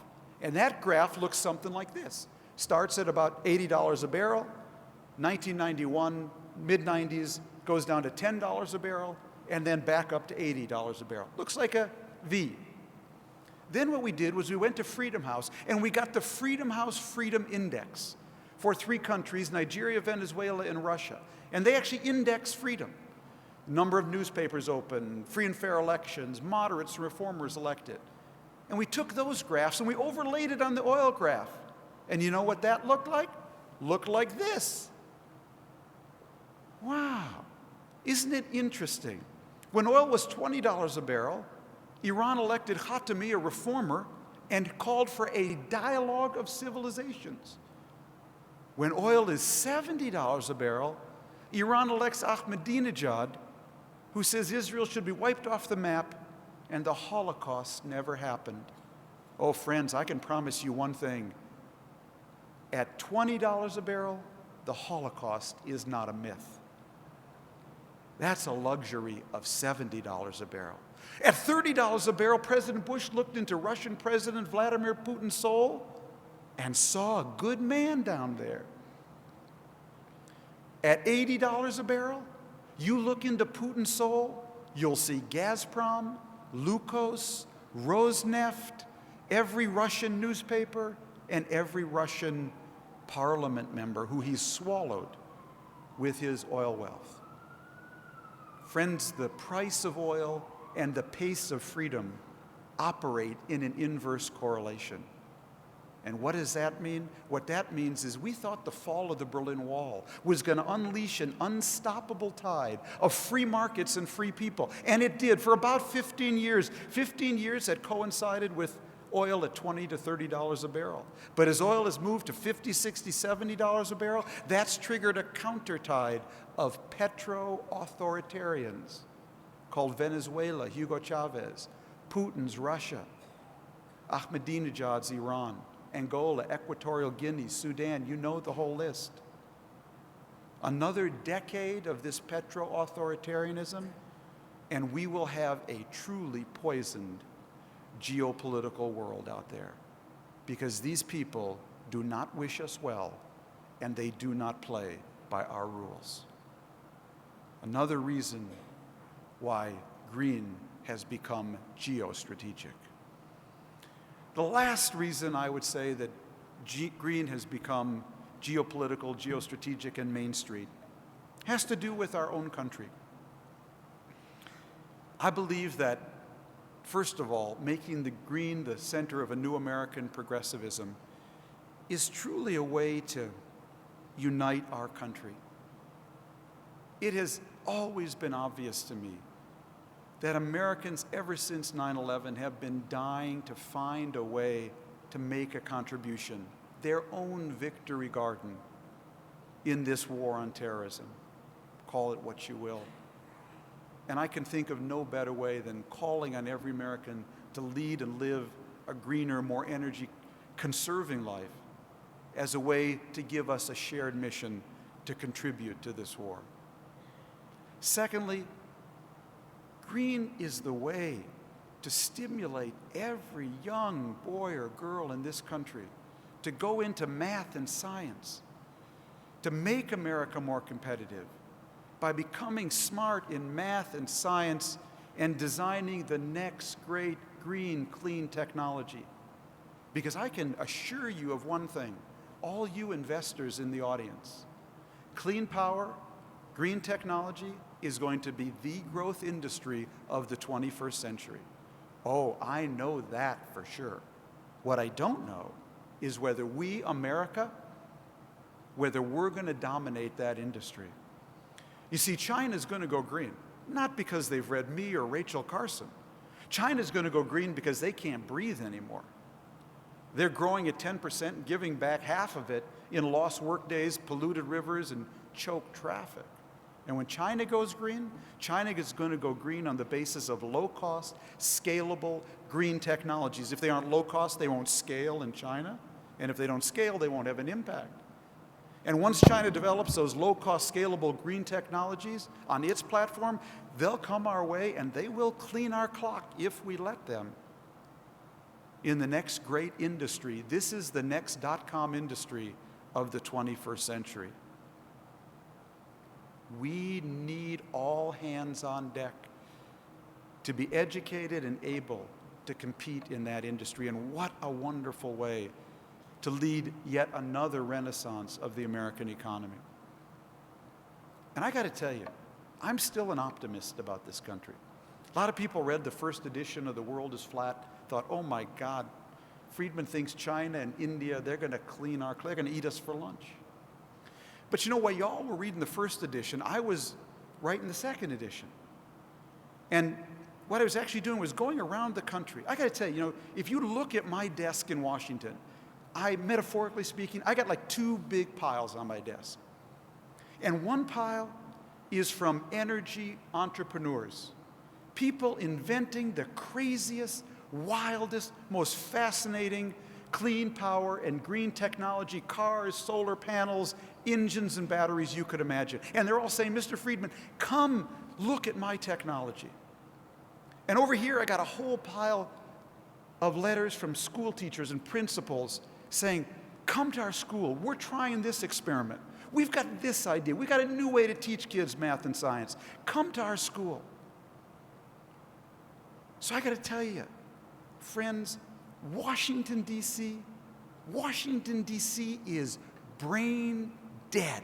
And that graph looks something like this. Starts at about $80 a barrel. 1991, mid-90s, goes down to $10 a barrel, and then back up to $80 a barrel. Looks like a V. Then what we did was we went to Freedom House, and we got the Freedom House Freedom Index for 3 countries, Nigeria, Venezuela, and Russia. And they actually index freedom. Number of newspapers open, free and fair elections, moderates and reformers elected. And we took those graphs and we overlaid it on the oil graph. And you know what that looked like? Looked like this. Wow. Isn't it interesting? When oil was $20 a barrel, Iran elected Khatami, a reformer, and called for a dialogue of civilizations. When oil is $70 a barrel, Iran elects Ahmadinejad, who says Israel should be wiped off the map, and the Holocaust never happened. Oh, friends, I can promise you one thing. At $20 a barrel, the Holocaust is not a myth. That's a luxury of $70 a barrel. At $30 a barrel, President Bush looked into Russian President Vladimir Putin's soul and saw a good man down there. At $80 a barrel, you look into Putin's soul, you'll see Gazprom, Lukos, Rosneft, every Russian newspaper, and every Russian parliament member who he's swallowed with his oil wealth. Friends, the price of oil and the pace of freedom operate in an inverse correlation. And what does that mean? What that means is we thought the fall of the Berlin Wall was going to unleash an unstoppable tide of free markets and free people. And it did for about 15 years. 15 years that coincided with oil at $20 to $30 a barrel. But as oil has moved to $50, $60, $70 a barrel, that's triggered a countertide of petro-authoritarians called Venezuela, Hugo Chavez, Putin's Russia, Ahmadinejad's Iran, Angola, Equatorial Guinea, Sudan, you know the whole list. Another decade of this petro-authoritarianism, and we will have a truly poisoned geopolitical world out there, because these people do not wish us well, and they do not play by our rules. Another reason why green has become geostrategic. The last reason I would say that green has become geopolitical, geostrategic, and Main Street has to do with our own country. I believe that, first of all, making the green the center of a new American progressivism is truly a way to unite our country. It has always been obvious to me that Americans, ever since 9/11, have been dying to find a way to make a contribution, their own victory garden in this war on terrorism. Call it what you will. And I can think of no better way than calling on every American to lead and live a greener, more energy-conserving life as a way to give us a shared mission to contribute to this war. Secondly, green is the way to stimulate every young boy or girl in this country to go into math and science, to make America more competitive by becoming smart in math and science and designing the next great green, clean technology. Because I can assure you of one thing, all you investors in the audience, clean power, green technology is going to be the growth industry of the 21st century. Oh, I know that for sure. What I don't know is whether we, America, whether we're going to dominate that industry. You see, China's going to go green, not because they've read me or Rachel Carson. China's going to go green because they can't breathe anymore. They're growing at 10% and giving back half of it in lost workdays, polluted rivers, and choked traffic. And when China goes green, China is going to go green on the basis of low-cost, scalable green technologies. If they aren't low-cost, they won't scale in China. And if they don't scale, they won't have an impact. And once China develops those low-cost, scalable green technologies on its platform, they'll come our way and they will clean our clock if we let them. In the next great industry, this is the next dot-com industry of the 21st century. We need all hands on deck to be educated and able to compete in that industry. And what a wonderful way to lead yet another renaissance of the American economy. And I got to tell you, I'm still an optimist about this country. A lot of people read the first edition of The World is Flat, thought, oh my God, Friedman thinks China and India, they're going to eat us for lunch. But you know, while y'all were reading the first edition, I was writing the second edition. And what I was actually doing was going around the country. I got to tell you, you know, if you look at my desk in Washington, metaphorically speaking, I got like two big piles on my desk. And one pile is from energy entrepreneurs, people inventing the craziest, wildest, most fascinating clean power and green technology, cars, solar panels, engines and batteries you could imagine. And they're all saying, Mr. Friedman, come look at my technology. And over here, I got a whole pile of letters from school teachers and principals saying, come to our school. We're trying this experiment. We've got this idea. We've got a new way to teach kids math and science. Come to our school. So I got to tell you, friends, Washington, D.C. is brain dead.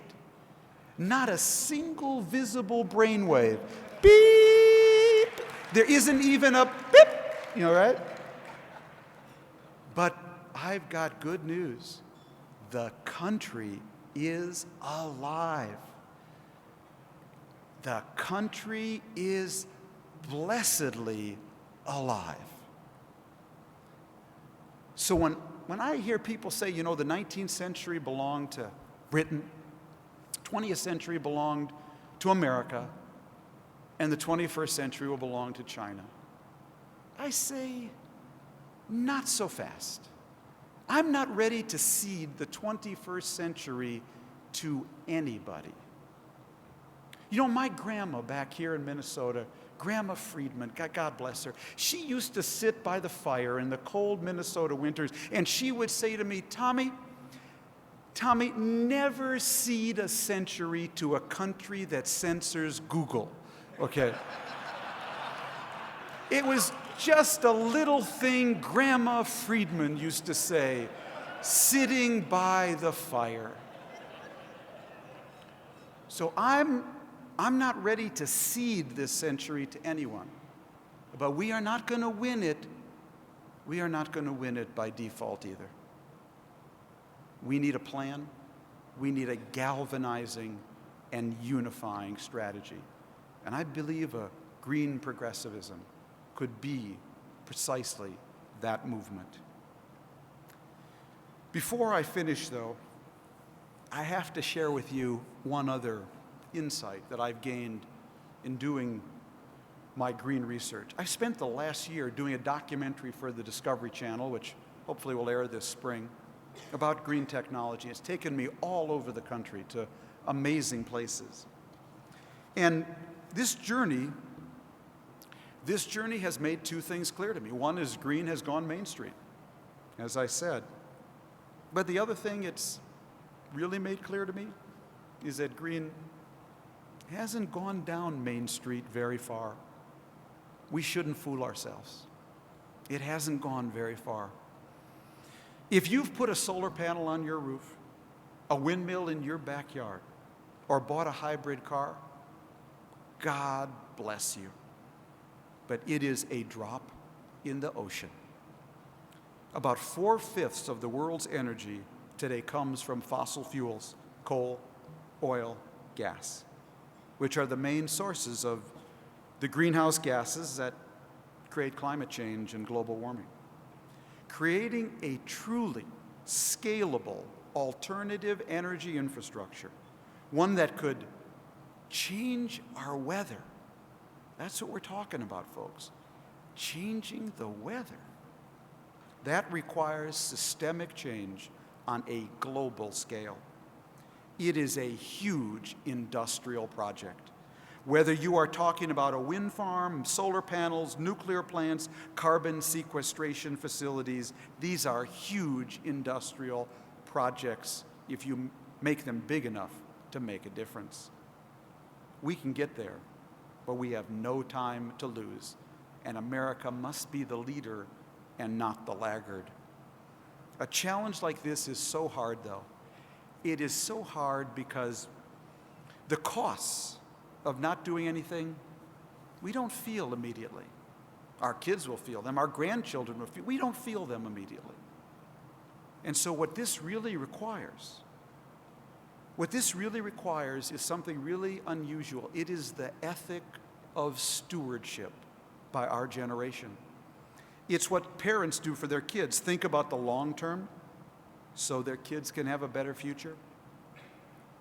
Not a single visible brainwave. Beep! There isn't even a beep, you know, right? But I've got good news. The country is alive. The country is blessedly alive. So when I hear people say, you know, the 19th century belonged to Britain, 20th century belonged to America, and the 21st century will belong to China, I say, not so fast. I'm not ready to cede the 21st century to anybody. You know, my grandma back here in Minnesota, Grandma Friedman, God bless her, she used to sit by the fire in the cold Minnesota winters, and she would say to me, Tommy, never cede a century to a country that censors Google, okay? It was just a little thing Grandma Friedman used to say, sitting by the fire. So I'm not ready to cede this century to anyone, but we are not going to win it. We are not going to win it by default either. We need a plan. We need a galvanizing and unifying strategy. And I believe a green progressivism could be precisely that movement. Before I finish, though, I have to share with you one other insight that I've gained in doing my green research. I spent the last year doing a documentary for the Discovery Channel, which hopefully will air this spring, about green technology. It's taken me all over the country to amazing places. And this journey has made two things clear to me. One is green has gone mainstream, as I said. But the other thing it's really made clear to me is that green hasn't gone down Main Street very far. We shouldn't fool ourselves. It hasn't gone very far. If you've put a solar panel on your roof, a windmill in your backyard, or bought a hybrid car, God bless you. But it is a drop in the ocean. About 4/5 of the world's energy today comes from fossil fuels, coal, oil, gas, which are the main sources of the greenhouse gases that create climate change and global warming. Creating a truly scalable alternative energy infrastructure, one that could change our weather. That's what we're talking about, folks. Changing the weather. That requires systemic change on a global scale. It is a huge industrial project. Whether you are talking about a wind farm, solar panels, nuclear plants, carbon sequestration facilities, these are huge industrial projects if you make them big enough to make a difference. We can get there, but we have no time to lose, and America must be the leader and not the laggard. A challenge like this is so hard, though. It is so hard because the costs of not doing anything, we don't feel immediately. Our kids will feel them, our grandchildren will feel, we don't feel them immediately. And so what this really requires is something really unusual. It is the ethic of stewardship by our generation. It's what parents do for their kids. Think about the long term so their kids can have a better future.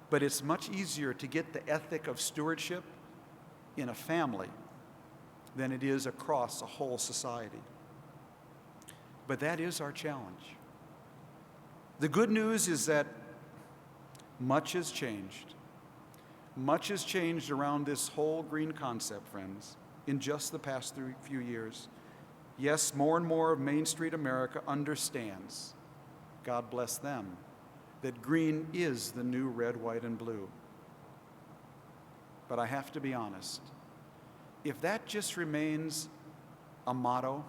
But it's much easier to get the ethic of stewardship in a family than it is across a whole society. But that is our challenge. The good news is that much has changed. Much has changed around this whole green concept, friends, in just the past few years. Yes, more and more of Main Street America understands, God bless them, that green is the new red, white, and blue. But I have to be honest, if that just remains a motto,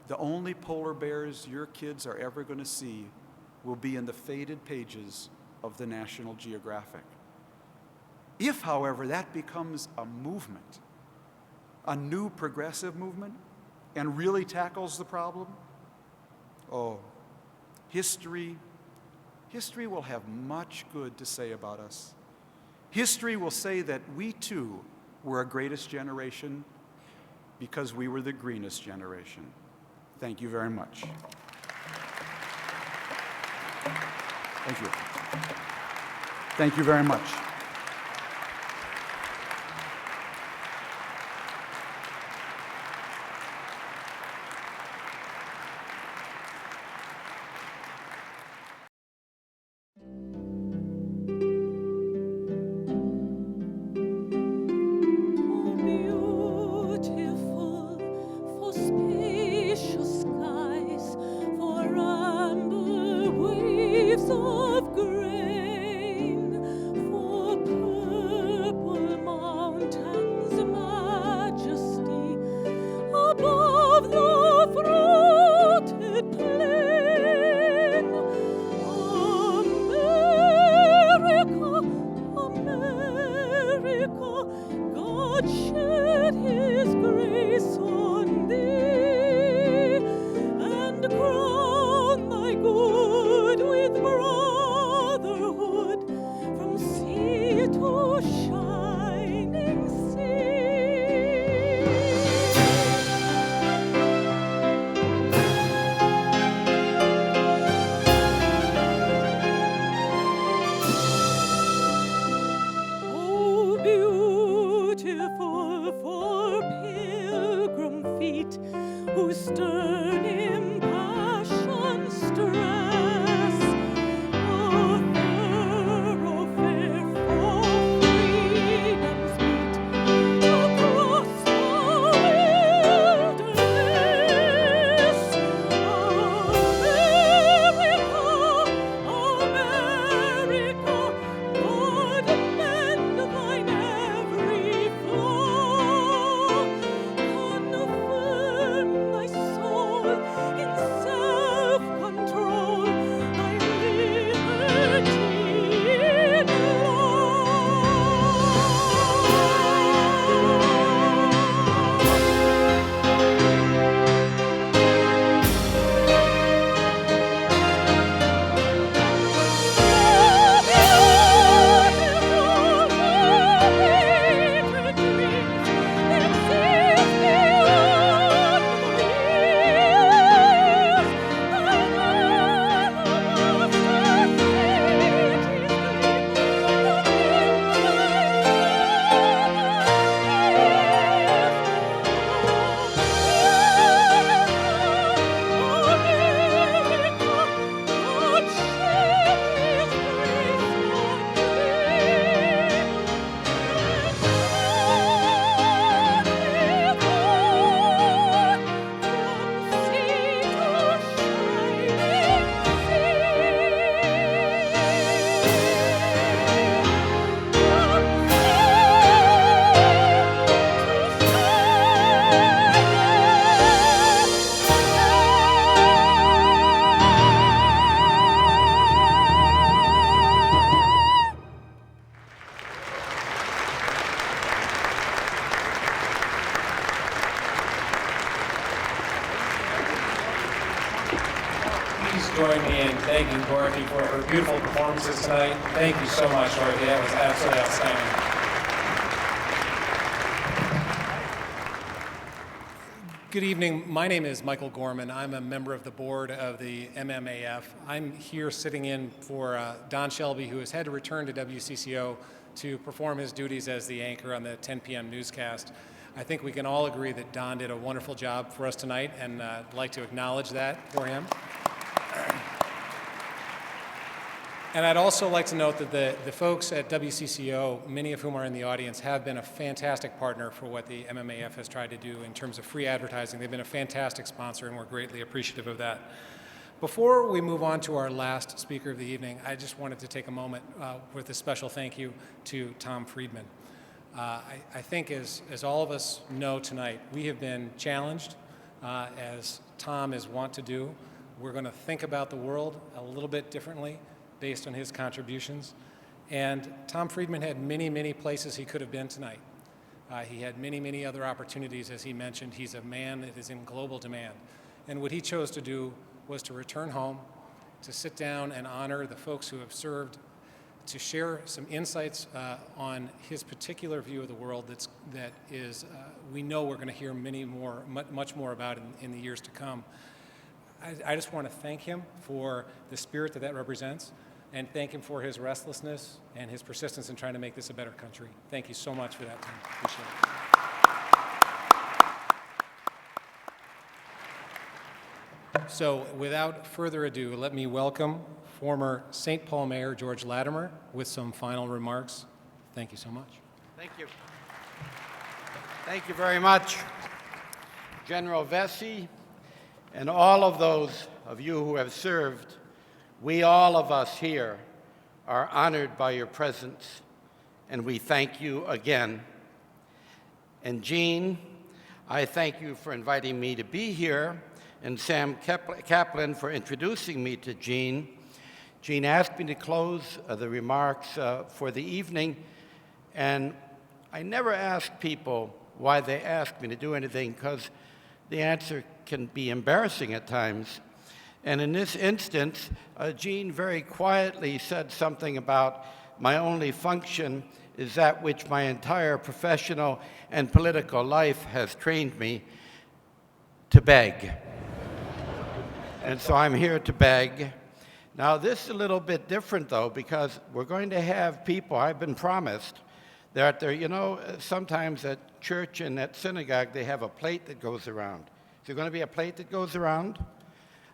the only polar bears your kids are ever going to see will be in the faded pages of the National Geographic. If, however, that becomes a movement, a new progressive movement, and really tackles the problem, oh, history will have much good to say about us. History will say that we too were a greatest generation because we were the greenest generation. Thank you very much. Thank you. Thank you very much. Soul join me in thanking Dorothy for her beautiful performances tonight. Thank you so much, Dorothy. That was absolutely outstanding. Good evening. My name is Michael Gorman. I'm a member of the board of the MMAF. I'm here sitting in for Don Shelby, who has had to return to WCCO to perform his duties as the anchor on the 10 p.m. newscast. I think we can all agree that Don did a wonderful job for us tonight, and I'd like to acknowledge that for him. And I'd also like to note that the folks at WCCO, many of whom are in the audience, have been a fantastic partner for what the MMAF has tried to do in terms of free advertising. They've been a fantastic sponsor, and we're greatly appreciative of that. Before we move on to our last speaker of the evening, I just wanted to take a moment with a special thank you to Tom Friedman. I think as all of us know tonight, we have been challenged, as Tom is wont to do. We're going to think about the world a little bit differently based on his contributions. And Tom Friedman had many, many places he could have been tonight. He had many, many other opportunities, as he mentioned. He's a man that is in global demand. And what he chose to do was to return home, to sit down and honor the folks who have served, to share some insights on his particular view of the world that is, we know we're going to hear much more about in the years to come. I just want to thank him for the spirit that represents, and thank him for his restlessness and his persistence in trying to make this a better country. Thank you so much for that, Tom. Appreciate it. So without further ado, let me welcome former St. Paul Mayor George Latimer with some final remarks. Thank you so much. Thank you. Thank you very much, General Vessey, and all of those of you who have served. We, all of us here, are honored by your presence, and we thank you again. And Gene, I thank you for inviting me to be here, and Sam Kaplan for introducing me to Gene. Gene asked me to close the remarks for the evening, and I never ask people why they ask me to do anything, because the answer can be embarrassing at times. And in this instance, Gene very quietly said something about my only function is that which my entire professional and political life has trained me to beg. And so I'm here to beg. Now, this is a little bit different, though, because we're going to have people, I've been promised, that there, you know, sometimes at church and at synagogue, they have a plate that goes around. Is there going to be a plate that goes around?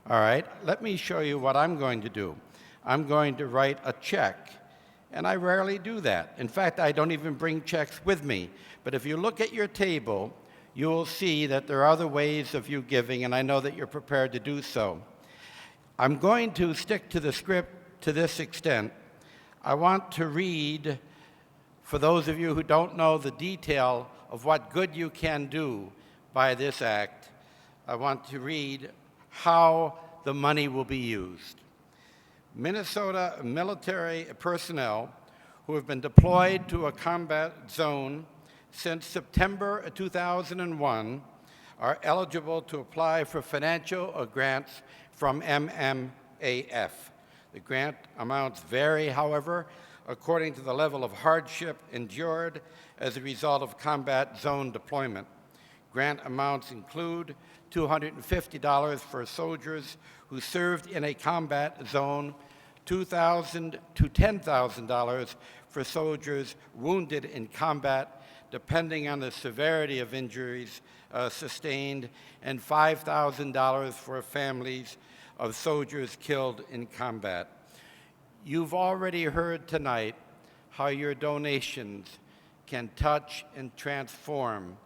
All right, let me show you what I'm going to do. I'm going to write a check, and I rarely do that. In fact, I don't even bring checks with me. But if you look at your table, you will see that there are other ways of you giving, and I know that you're prepared to do so. I'm going to stick to the script to this extent. I want to read, for those of you who don't know the detail of what good you can do by this act, I want to read how the money will be used. Minnesota military personnel who have been deployed to a combat zone since September 2001 are eligible to apply for financial grants from MMAF. The grant amounts vary, however, according to the level of hardship endured as a result of combat zone deployment. Grant amounts include $250 for soldiers who served in a combat zone, $2,000 to $10,000 for soldiers wounded in combat, depending on the severity of injuries sustained, and $5,000 for families of soldiers killed in combat. You've already heard tonight how your donations can touch and transform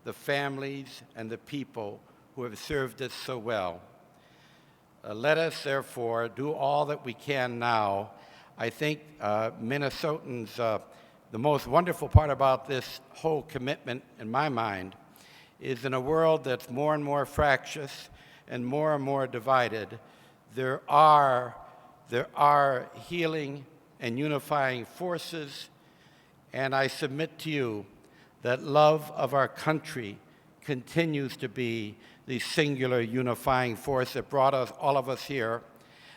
the families and the people who have served us so well. Let us, therefore, do all that we can now. I think Minnesotans, the most wonderful part about this whole commitment, in my mind, is in a world that's more and more fractious and more divided, there are healing and unifying forces, and I submit to you that love of our country continues to be the singular unifying force that brought us, all of us here.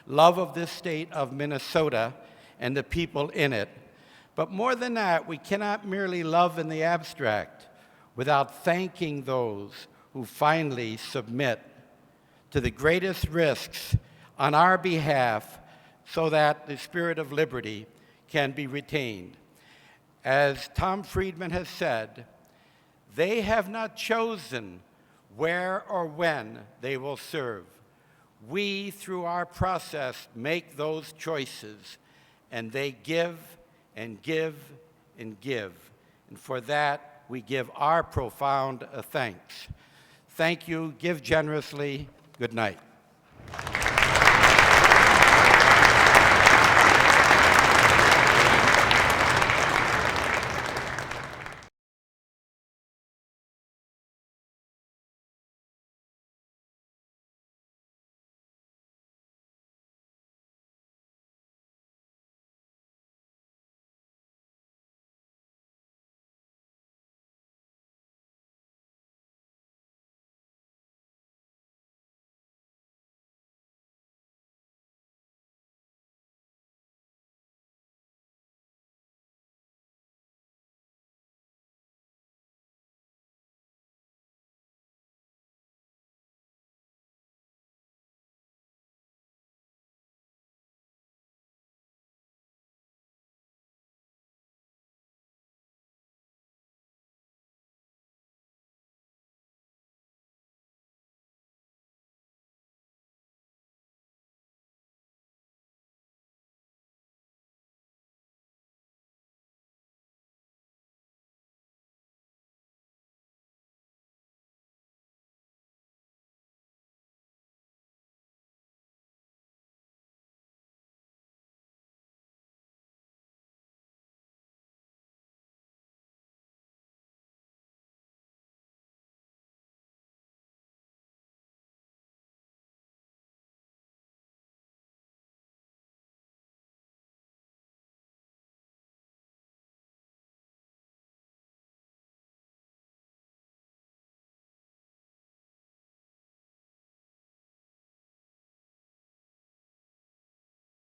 love of this state of Minnesota and the people in it. But more than that, we cannot merely love in the abstract without thanking those who finally submit to the greatest risks on our behalf so that the spirit of liberty can be retained. As Tom Friedman has said, they have not chosen where or when they will serve. We, through our process, make those choices, and they give and give and give. And for that, we give our profound thanks. Thank you. Give generously. Good night.